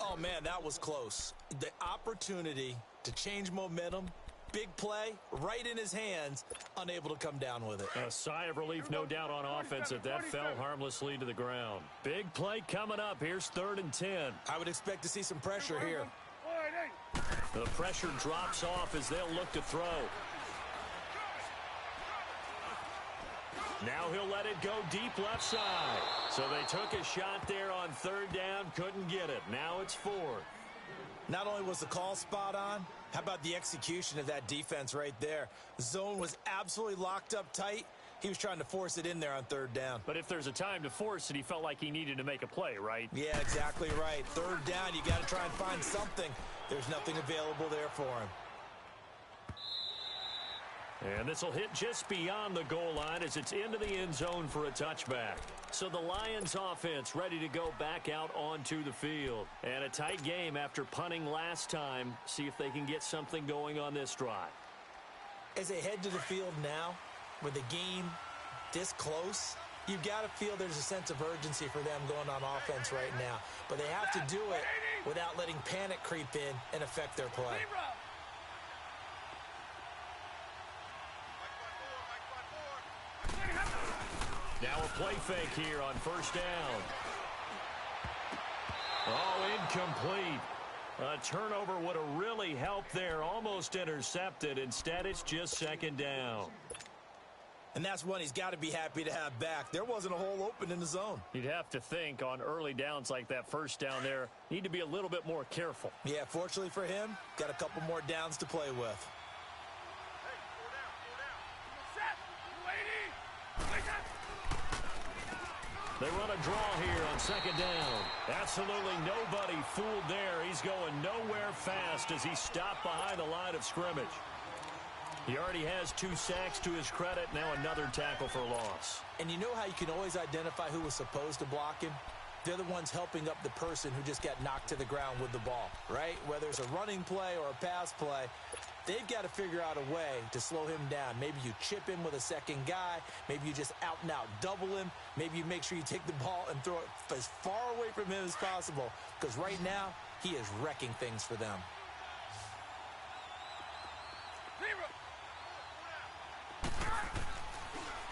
Oh, man, that was close. The opportunity to change momentum, big play, right in his hands, unable to come down with it. A sigh of relief, no doubt, on offense if that fell harmlessly to the ground. Big play coming up. Here's 3rd and 10. I would expect to see some pressure here. The pressure drops off as they'll look to throw. Now he'll let it go deep left side. So they took a shot there on 3rd down, couldn't get it. Now it's 4th. Not only was the call spot on, how about the execution of that defense right there? The zone was absolutely locked up tight. He was trying to force it in there on 3rd down. But if there's a time to force it, he felt like he needed to make a play, right? Yeah, exactly right. 3rd down, you got to try and find something. There's nothing available there for him. And this will hit just beyond the goal line as it's into the end zone for a touchback. So the Lions offense ready to go back out onto the field. And a tight game after punting last time. See if they can get something going on this drive. As they head to the field now, with the game this close, you've got to feel there's a sense of urgency for them going on offense right now. But they have to do it without letting panic creep in and affect their play. Now a play fake here on 1st down. Oh, incomplete. A turnover would have really helped there. Almost intercepted. Instead, it's just 2nd down. And that's one he's got to be happy to have back. There wasn't a hole open in the zone. You'd have to think on early downs like that 1st down there, need to be a little bit more careful. Yeah, fortunately for him, got a couple more downs to play with. They run a draw here on second down. Absolutely nobody fooled there. He's going nowhere fast as he stopped behind the line of scrimmage. He already has 2 sacks to his credit. Now another tackle for loss. And you know how you can always identify who was supposed to block him? They're the ones helping up the person who just got knocked to the ground with the ball, right? Whether it's a running play or a pass play, they've got to figure out a way to slow him down. Maybe you chip him with a second guy. Maybe you just out-and-out double him. Maybe you make sure you take the ball and throw it as far away from him as possible. Because right now, he is wrecking things for them.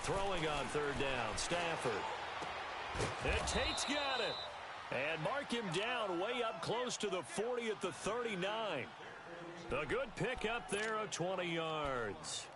Throwing on third down, Stafford. And Tate's got it. And mark him down way up close to the 40 at the 39. A good pickup there of 20 yards.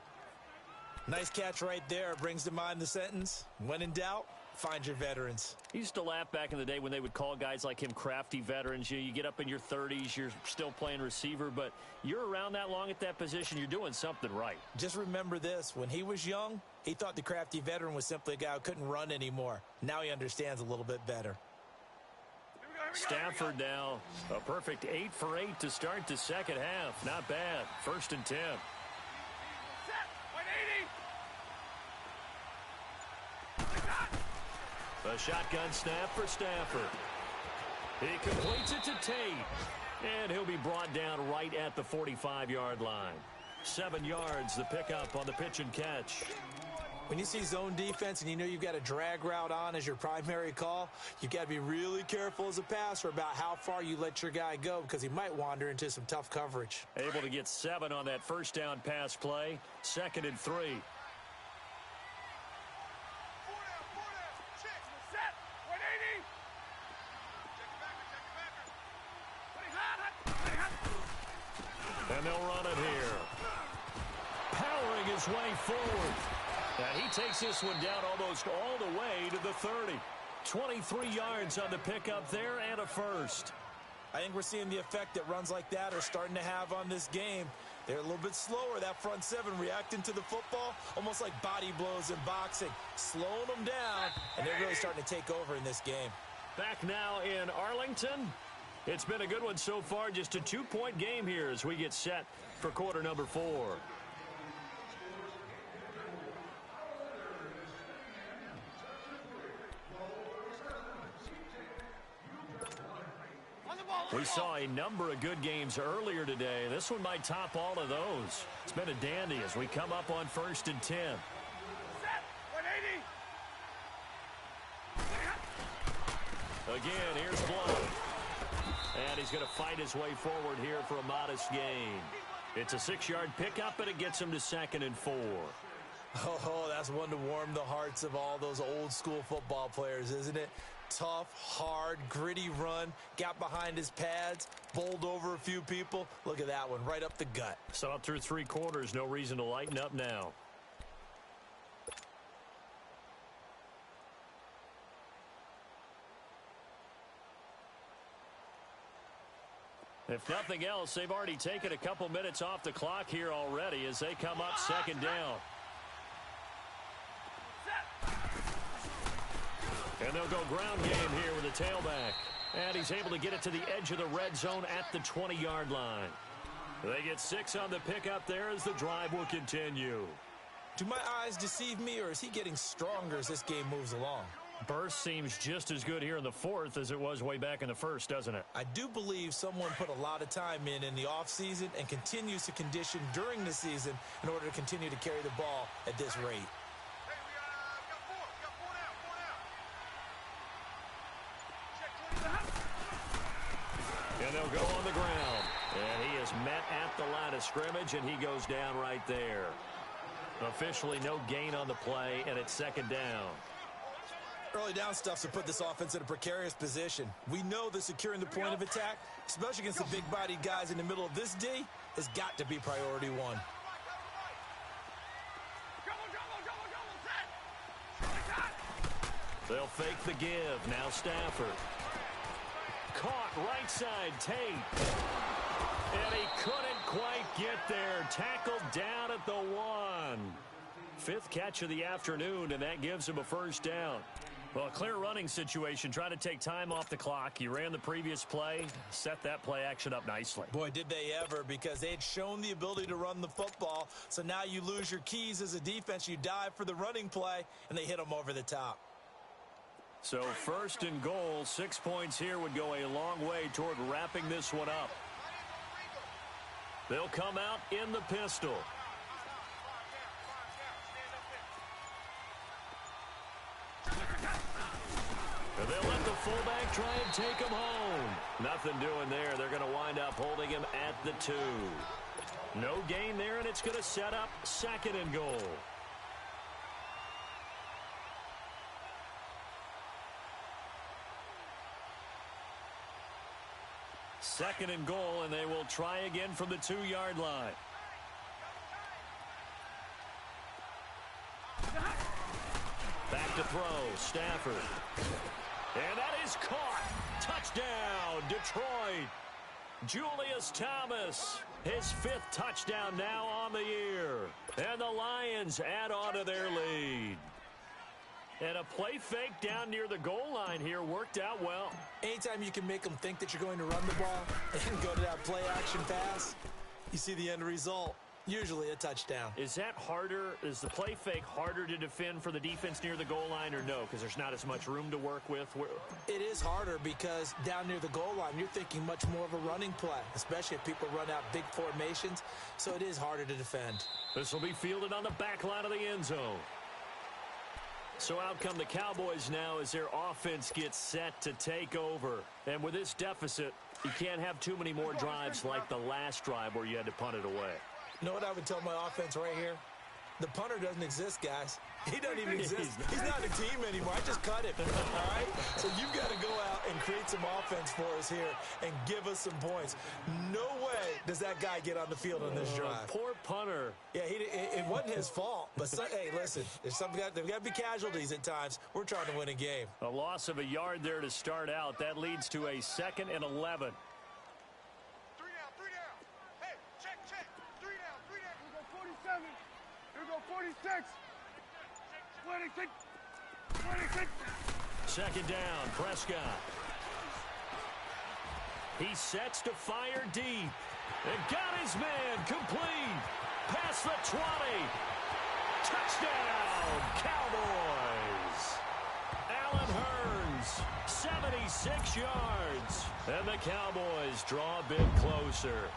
Nice catch right there. Brings to mind the sentence, when in doubt, find your veterans. He used to laugh back in the day when they would call guys like him crafty veterans. You get up in your 30s, you're still playing receiver, but you're around that long at that position, you're doing something right. Just remember this. When he was young, he thought the crafty veteran was simply a guy who couldn't run anymore. Now he understands a little bit better. Stafford now, a perfect 8 for 8 to start the second half. Not bad. 1st and 10. A shotgun snap for Stafford. He completes it to Tate. And he'll be brought down right at the 45-yard line. 7 yards, the pickup on the pitch and catch. When you see zone defense and you know you've got a drag route on as your primary call, you've got to be really careful as a passer about how far you let your guy go because he might wander into some tough coverage. Able to get 7 on that first down pass play. 2nd and 3. And they'll run it here. Powering his way forward. And he takes this one down almost all the way to the 30. 23 yards on the pickup there and a first. I think we're seeing the effect that runs like that are starting to have on this game. They're a little bit slower, that front 7, reacting to the football, almost like body blows in boxing, slowing them down, and they're really starting to take over in this game. Back now in Arlington. It's been a good one so far, just a 2-point game here as we get set for quarter number 4. We saw a number of good games earlier today. This one might top all of those. It's been a dandy as we come up on 1st and 10. Again, here's Blow. And he's going to fight his way forward here for a modest gain. It's a 6-yard pickup, and it gets him to 2nd and 4. Oh, that's one to warm the hearts of all those old-school football players, isn't it? Tough, hard, gritty run, got behind his pads, bowled over a few people. Look at that one, right up the gut. Saw it through 3 quarters, no reason to lighten up now. If nothing else, they've already taken a couple minutes off the clock here already as they come up 2nd down. And they'll go ground game here with a tailback. And he's able to get it to the edge of the red zone at the 20-yard line. They get 6 on the pickup there as the drive will continue. Do my eyes deceive me, or is he getting stronger as this game moves along? Burst seems just as good here in the 4th as it was way back in the 1st, doesn't it? I do believe someone put a lot of time in the offseason and continues to condition during the season in order to continue to carry the ball at this rate. And they'll go on the ground. And he is met at the line of scrimmage, and he goes down right there. Officially no gain on the play, and it's 2nd down. Early down stuff to put this offense in a precarious position. We know that securing the point of attack, especially against the big-bodied guys in the middle of this D, has got to be priority 1. They'll fake the give. Now Stafford. Caught right side, Tate. And he couldn't quite get there. Tackled down at the 1. 5th catch of the afternoon, and that gives him a 1st down. Well, a clear running situation. Try to take time off the clock. You ran the previous play, set that play action up nicely. Boy, did they ever, because they had shown the ability to run the football. So now you lose your keys as a defense. You dive for the running play, and they hit them over the top. So 1st and goal, 6 points here would go a long way toward wrapping this one up. They'll come out in the pistol. They'll let the fullback try and take him home. Nothing doing there. They're going to wind up holding him at the 2. No gain there, and it's going to set up 2nd and goal. Second and goal, and they will try again from the 2-yard line. Back to throw, Stafford. And that is caught. Touchdown, Detroit. Julius Thomas, his 5th touchdown now on the year. And the Lions add on to their lead. And a play fake down near the goal line here worked out well. Anytime you can make them think that you're going to run the ball and go to that play action pass, you see the end result. Usually a touchdown. Is that harder? Is the play fake harder to defend for the defense near the goal line or no? Because there's not as much room to work with? It is harder because down near the goal line, you're thinking much more of a running play, especially if people run out big formations. So it is harder to defend. This will be fielded on the back line of the end zone. So out come the Cowboys now as their offense gets set to take over. And with this deficit, you can't have too many more drives like the last drive where you had to punt it away. You know what I would tell my offense right here? The punter doesn't exist, guys. He doesn't even exist. He's not a team anymore. I just cut him, all right? So you've got to go out and create some offense for us here and give us some points. No way does that guy get on the field on this drive. Poor punter. Yeah, it wasn't his fault. But, hey, listen, there's got to be casualties at times. We're trying to win a game. A loss of a yard there to start out. That leads to a 2nd and 11. Here we go, 46. 26. 26. 2nd down, Prescott. He sets to fire deep. And got his man complete. Past the 20. Touchdown, Cowboys. Allen Hurns, 76 yards. And the Cowboys draw a bit closer.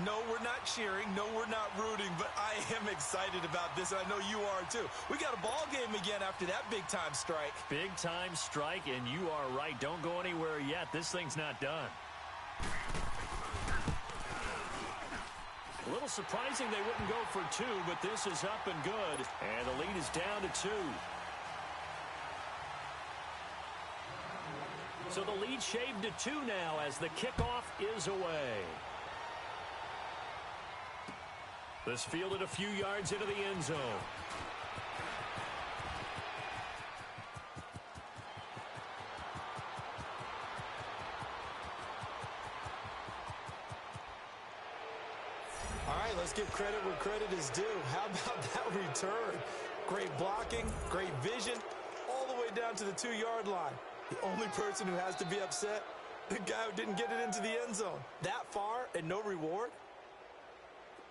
No, we're not cheering. No, we're not rooting, but I am excited about this, and I know you are too. We got a ball game again after that big-time strike. Big-time strike, and you are right. Don't go anywhere yet. This thing's not done. A little surprising they wouldn't go for 2, but this is up and good, and the lead is down to 2. So the lead shaved to 2 now as the kickoff is away. This fielded a few yards into the end zone. All right, let's give credit where credit is due. How about that return? Great blocking, great vision, all the way down to the 2-yard line. The only person who has to be upset, the guy who didn't get it into the end zone. That far and no reward?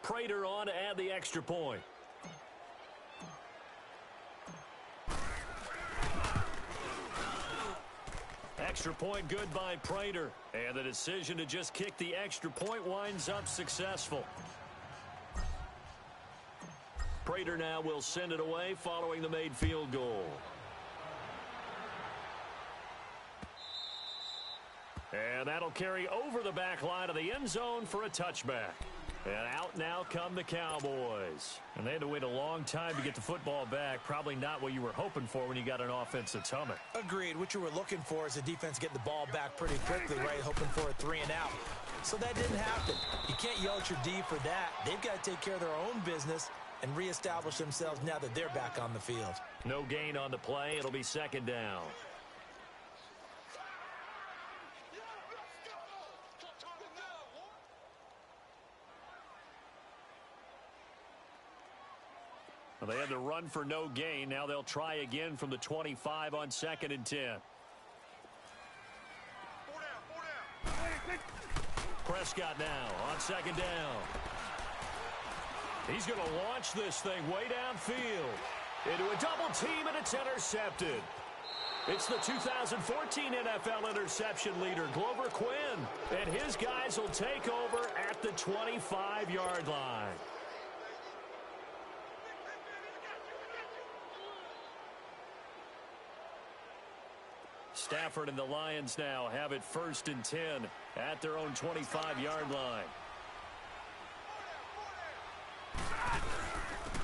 Prater on to add the extra point. Extra point good by Prater. And the decision to just kick the extra point winds up successful. Prater now will send it away following the made field goal. And that'll carry over the back line of the end zone for a touchback. And out now come the Cowboys. And they had to wait a long time to get the football back. Probably not what you were hoping for when you got an offense that's humming. Agreed. What you were looking for is the defense get the ball back pretty quickly, right? Hoping for a 3 and out. So that didn't happen. You can't yell at your D for that. They've got to take care of their own business and reestablish themselves now that they're back on the field. No gain on the play. It'll be 2nd down. Well, they had to run for no gain. Now they'll try again from the 25 on 2nd and 10. Prescott now on 2nd down. He's going to launch this thing way downfield into a double team, and it's intercepted. It's the 2014 NFL interception leader, Glover Quinn, and his guys will take over at the 25-yard line. Stafford and the Lions now have it 1st and 10 at their own 25-yard line.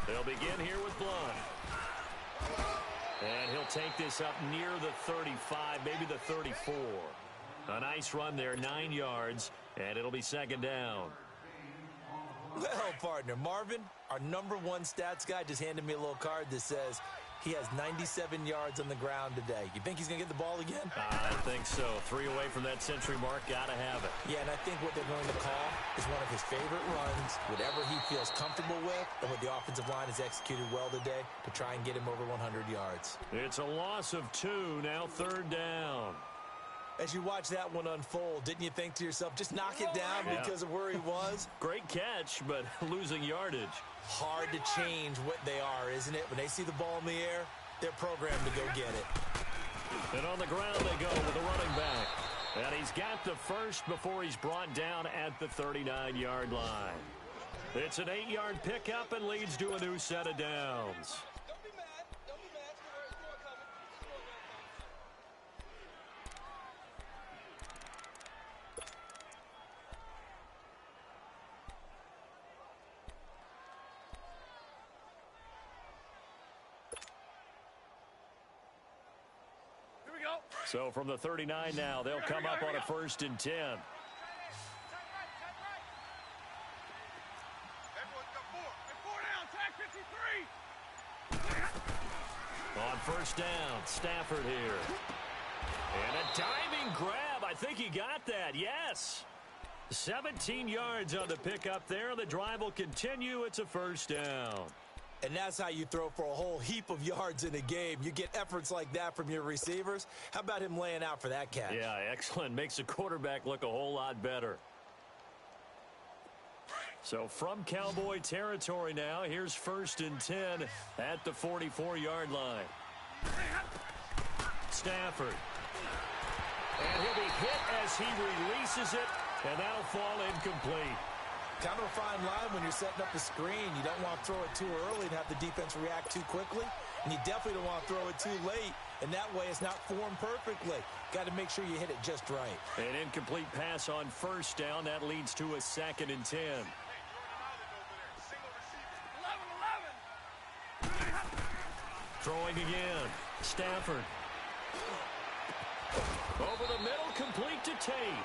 They'll begin here with Blunt. And he'll take this up near the 35, maybe the 34. A nice run there, 9 yards, and it'll be 2nd down. Well, partner, Marvin, our #1 stats guy, just handed me a little card that says he has 97 yards on the ground today. You think he's going to get the ball again? I think so. 3 away from that century mark. Got to have it. Yeah, and I think what they're going to call is one of his favorite runs, whatever he feels comfortable with, and what the offensive line has executed well today to try and get him over 100 yards. It's a loss of 2, now 3rd down. As you watch that one unfold, didn't you think to yourself, just knock it down because of where he was? Great catch, but losing yardage. Hard to change what they are, isn't it? When they see the ball in the air, they're programmed to go get it. And on the ground they go with the running back. And he's got the first before he's brought down at the 39-yard line. It's an 8-yard pickup and leads to a new set of downs. So from the 39 now, they'll come up on a 1st and 10. On 1st down, Stafford here. And a diving grab. I think he got that. Yes. 17 yards on the pickup there. The drive will continue. It's a 1st down. And that's how you throw for a whole heap of yards in a game. You get efforts like that from your receivers. How about him laying out for that catch? Yeah, excellent. Makes the quarterback look a whole lot better. So from Cowboy territory now, here's 1st and 10 at the 44-yard line. Stafford. And he'll be hit as he releases it, and that'll fall incomplete. Kind of a fine line when you're setting up the screen. You don't want to throw it too early and have the defense react too quickly. And you definitely don't want to throw it too late. And that way it's not formed perfectly. Got to make sure you hit it just right. An incomplete pass on 1st down. That leads to a 2nd and 10. Throwing again. Stafford. Over the middle, complete to Tate.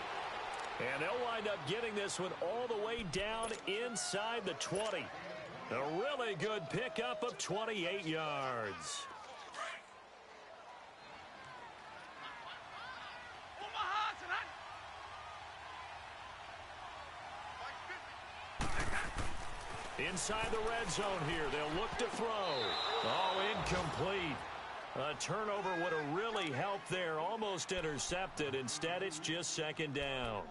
And they'll wind up getting this one all the way down inside the 20. A really good pickup of 28 yards. Inside the red zone here, they'll look to throw. Oh, incomplete. A turnover would have really helped there, almost intercepted. Instead, it's just 2nd down.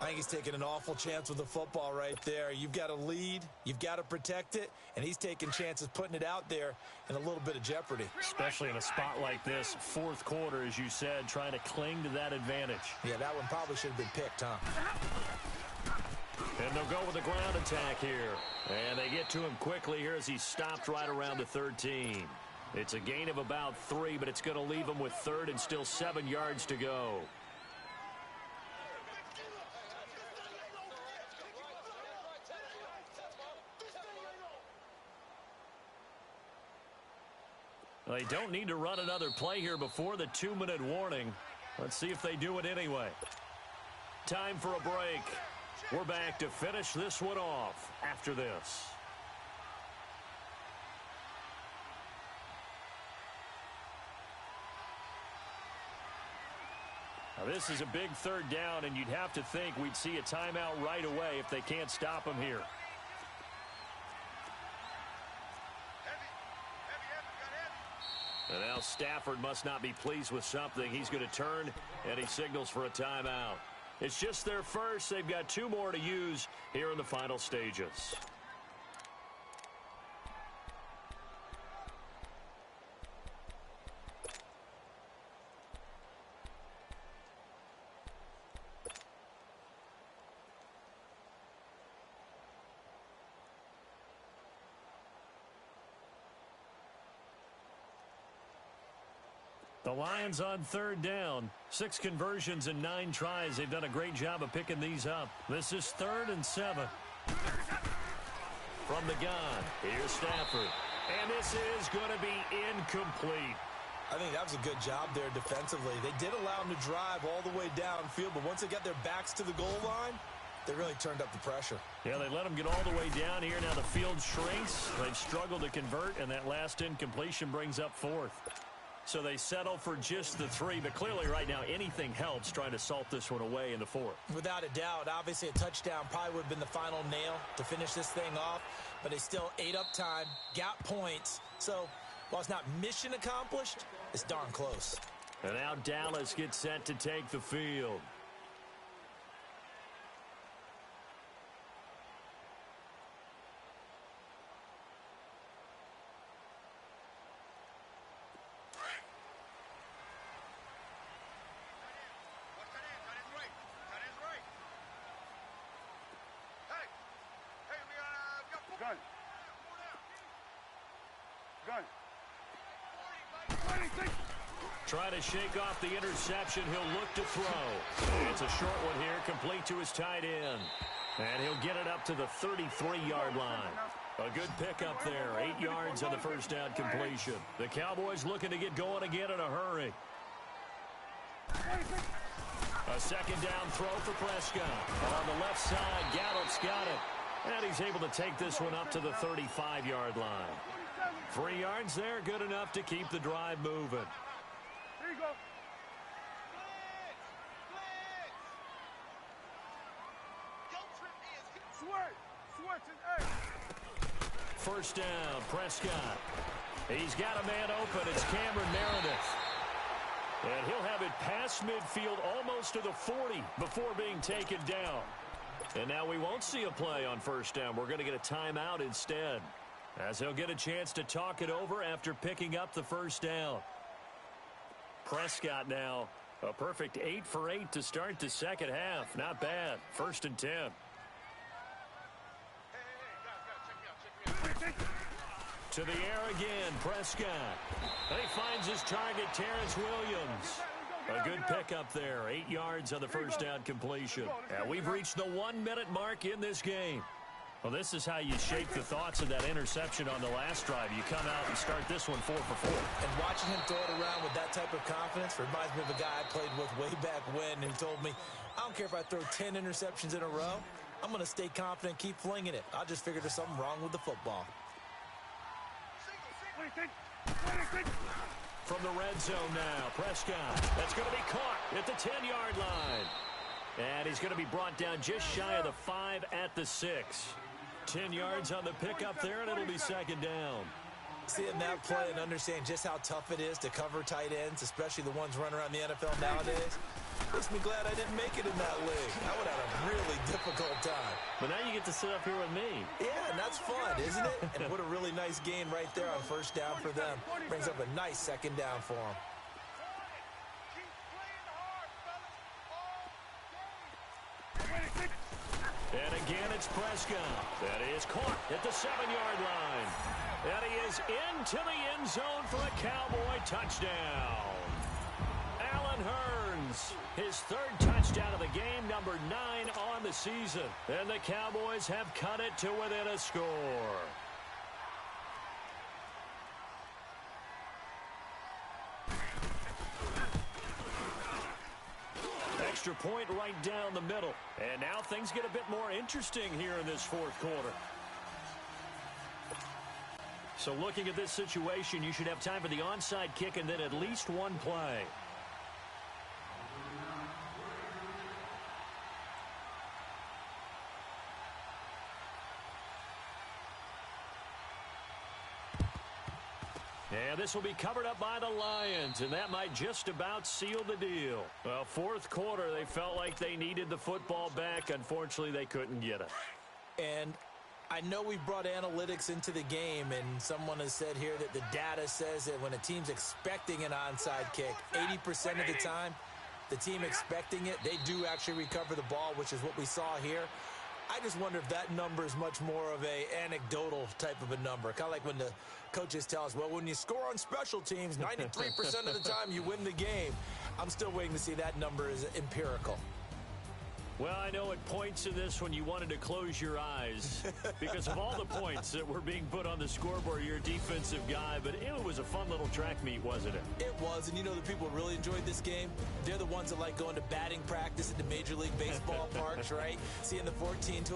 I think he's taking an awful chance with the football right there. You've got to lead, you've got to protect it, and he's taking chances putting it out there in a little bit of jeopardy. Especially in a spot like this, 4th quarter, as you said, trying to cling to that advantage. Yeah, that one probably should have been picked, huh? And they'll go with the ground attack here. And they get to him quickly here as he's stopped right around the 13. It's a gain of about 3, but it's going to leave him with 3rd and still 7 yards to go. They don't need to run another play here before the 2-minute warning. Let's see if they do it anyway. Time for a break. We're back to finish this one off after this. Now this is a big 3rd down, and you'd have to think we'd see a timeout right away if they can't stop him here. Stafford must not be pleased with something. He's going to turn, and he signals for a timeout. It's just their first. They've got 2 more to use here in the final stages. The Lions on 3rd down. 6 conversions and 9 tries. They've done a great job of picking these up. This is 3rd and 7. From the gun, here's Stafford. And this is going to be incomplete. I think that was a good job there defensively. They did allow them to drive all the way downfield, but once they got their backs to the goal line, they really turned up the pressure. Yeah, they let them get all the way down here. Now the field shrinks. They've struggled to convert, and that last incompletion brings up 4th. So they settle for just the 3, but clearly right now anything helps trying to salt this one away in the 4th. Without a doubt, obviously a touchdown probably would have been the final nail to finish this thing off, but they still ate up time, got points. So while it's not mission accomplished, it's darn close. And now Dallas gets set to take the field. Try to shake off the interception. He'll look to throw. It's a short one here, complete to his tight end. And he'll get it up to the 33-yard line. A good pickup there. 8 yards on the first down completion. The Cowboys looking to get going again in a hurry. A second down throw for Prescott. On the left side, Gallup's got it. And he's able to take this one up to the 35-yard line. 3 yards there, good enough to keep the drive moving. Here you go. First down, Prescott. He's got a man open. It's Cameron Meredith. And he'll have it past midfield almost to the 40 before being taken down. And now we won't see a play on first down. We're going to get a timeout instead, as he'll get a chance to talk it over after picking up the first down. Prescott now, a perfect 8 for 8 to start the second half. Not bad. 1st and 10. To the air again, Prescott. And he finds his target, Terrence Williams. A good pickup there. 8 yards on the first down completion. And we've reached the 1-minute mark in this game. Well, this is how you shake the thoughts of that interception on the last drive. You come out and start this one 4 for 4. And watching him throw it around with that type of confidence reminds me of a guy I played with way back when who told me, I don't care if I throw 10 interceptions in a row. I'm going to stay confident and keep flinging it. I just figured there's something wrong with the football. From the red zone now, Prescott. That's going to be caught at the 10-yard line. And he's going to be brought down just shy of the 5 at the 6. 10 yards on the pickup there, and it'll be second down. Seeing that play and understanding just how tough it is to cover tight ends, especially the ones running around the NFL nowadays, makes me glad I didn't make it in that league. I would have had a really difficult time. But now you get to sit up here with me. Yeah, and that's fun, isn't it? And what a really nice gain right there on first down for them. Brings up a nice second down for them. And again, it's Prescott. That is caught at the 7-yard line. And he is into the end zone for a Cowboy touchdown. Allen Hurns, his 3rd touchdown of the game, number 9 on the season. And the Cowboys have cut it to within a score. Extra point right down the middle. And now things get a bit more interesting here in this 4th quarter. So looking at this situation, you should have time for the onside kick and then at least one play. And this will be covered up by the Lions, and that might just about seal the deal. Well, fourth quarter, they felt like they needed the football back. Unfortunately, they couldn't get it. And I know we brought analytics into the game, and someone has said here that the data says that when a team's expecting an onside kick, 80% of the time, the team expecting it, they do actually recover the ball, which is what we saw here. I just wonder if that number is much more of a anecdotal type of a number. Kind of like when the coaches tell us, well, when you score on special teams, 93% of the time you win the game. I'm still waiting to see that number is empirical. Well, I know at points in this when you wanted to close your eyes because of all the points that were being put on the scoreboard. You're a defensive guy, but it was a fun little track meet, wasn't it? It was, and you know the people who really enjoyed this game? They're the ones that like going to batting practice at the Major League Baseball parks, right? Seeing the 14-11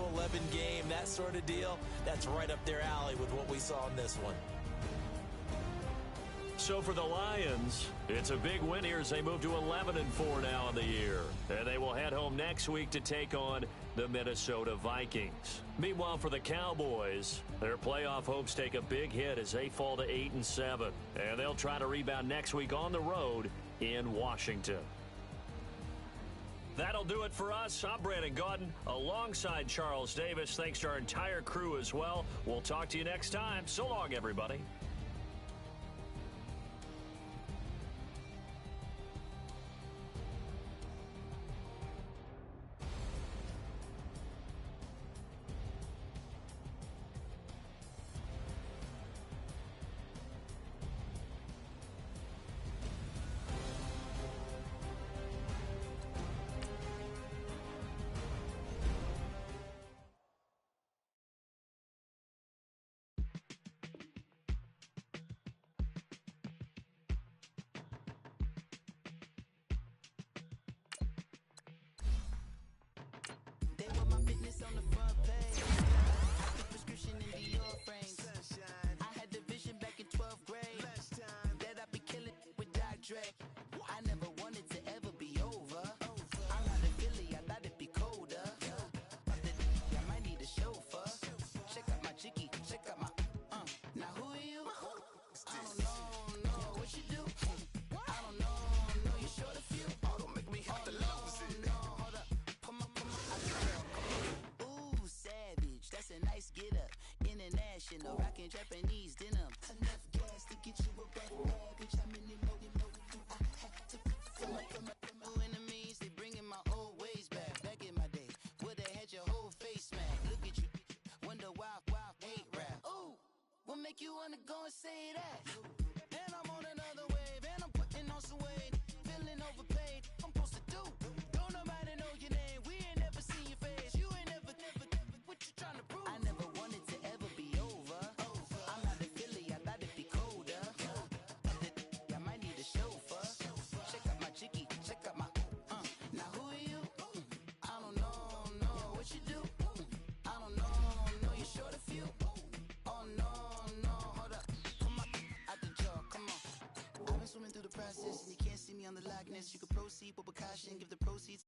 game, that sort of deal. That's right up their alley with what we saw in this one. So for the Lions, it's a big win here as they move to 11-4 now in the year. And they will head home next week to take on the Minnesota Vikings. Meanwhile, for the Cowboys, their playoff hopes take a big hit as they fall to 8-7. And they'll try to rebound next week on the road in Washington. That'll do it for us. I'm Brandon Gaudin alongside Charles Davis. Thanks to our entire crew as well. We'll talk to you next time. So long, everybody. On the front page, I put prescription in Dior frames. I had the vision back in 12th grade that I'd be killing with Dr. Dre. I never wanted to ever be over. I'm out of Philly, I thought it'd be colder. I might need a chauffeur. Check out my chicky, check out my now who are you? I don't know what you do. I don't know you short a few. Oh, don't make me hit the lose it. No, hold up. Come on. Ooh, savage, that's a nice get up. International, rockin' Japanese denim. Enough gas to get you a rough bag, bitch. I'm in it, know I had to come up. Enemies, they bringing my old ways back. Back in my day, would've had your whole face smacked. Look at you, wonder why hate rap. Ooh, what make you wanna go and say that? And I'm on another wave, and I'm putting on some weight. Feeling overpaid, I'm supposed to do. Don't nobody know your name, we ain't never seen your face. You ain't never, what you trying to prove? I never wanted to ever be over. I'm out of Philly, I thought it'd be colder. I might need a chauffeur. Check out my chicky, check out my now who are you? I don't know what you do. I don't know you're short a few. Oh no, hold up. Come on, out the jaw, come on. I've been swimming through the process, and you can't see me on the Loch Ness. You can proceed with precaution, give the proceeds.